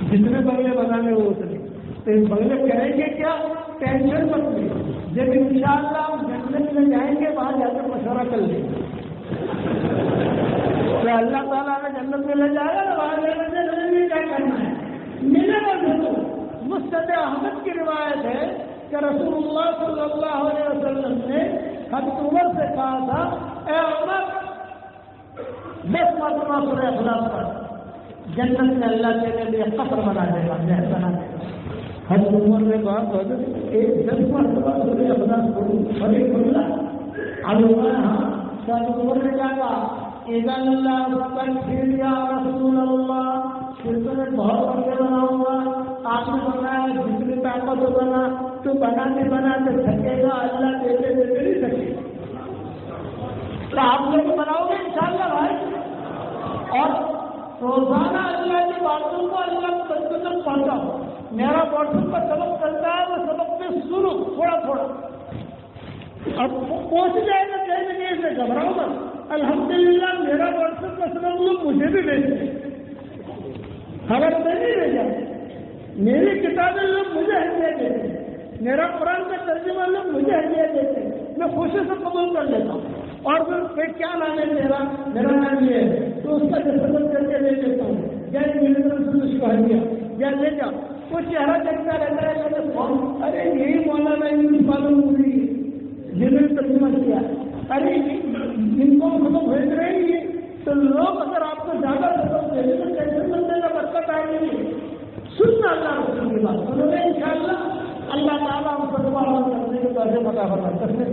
جتنے بنگلے بنانے وہ اتنے تو بنگلے کریں گے کیا؟ ٹینشن مت لے. جب انشاءاللہ ہم جنت میں جائیں گے وہاں جا کر مشورہ کر لیں گے. تو اللہ تعالیٰ نے جنت میں لے جائے گا وہاں جانے میں کیا کرنا ہے ملے گا. دیکھو مسند احمد کی روایت ہے کہ رسول اللہ صلی اللہ علیہ وسلم نے حضرت عمر سے کہا تھا اے عمر 10 مرتبہ سورہ اخلاص پر جنت میں اللہ کے لیے قصر بنا دے گا محل بنا دے گا. حضرت عمر نے کہا 10 مرتبہ سورہ اخلاص پڑھوں ابھی کھلا ہاں. حضرت عمر نے کہا اذا اللہ تکفیر یا رسول اللہ پھر تو میں بہت بڑے بناؤں گا. آپ نے بنایا جتنی طاقت ہو بنا تو بناتے تھکے گا اللہ دیتے نہیں سکے. تو آپ لوگ بناؤ گے انشاءاللہ بھائی. اور روزانہ اللہ کی باتوں کو اللہ کو بچوں تک پہنچاؤ. میرا واٹسپ پر سبق چلتا ہے وہ سبق میں سنو تھوڑا تھوڑا. اب پہنچ جائے گا کہنے کے سے گھبراؤ گا. الحمدللہ میرا واٹسپ کا سبق لوگ مجھے بھی بھیجتے خبر میں نہیں بھیجا. میری کتابیں لوگ مجھے ہدیہ دیتے ہیں. میرا قرآن کا ترجمہ لوگ مجھے ہدیہ دیتے ہیں. میں خوشی سے قبول کر لیتا ہوں. اور پھر کیا نام ہے میرا نام یہ ہے تو اس کا تصور کر کے لے لیتا ہوں. جیسے میری طرف سے اس کو ہدیہ یا لے جاؤ. وہ چہرہ دیکھتا رہتا ہے ارے یہی مولانا انگلش معلوم ہو رہی ہے جنہوں نے ترجمہ کیا. ارے ان کو ہم بھیج رہے ہیں. تو لوگ اگر آپ کو زیادہ سبق دے دیں تو ٹینشن بننے کا برکت آئے گی. سننا اللہ رسول کی بات سنو گے انشاءاللہ اللہ تعالیٰ ہم سب کرنے کے پیسے پتا کرنا کرنے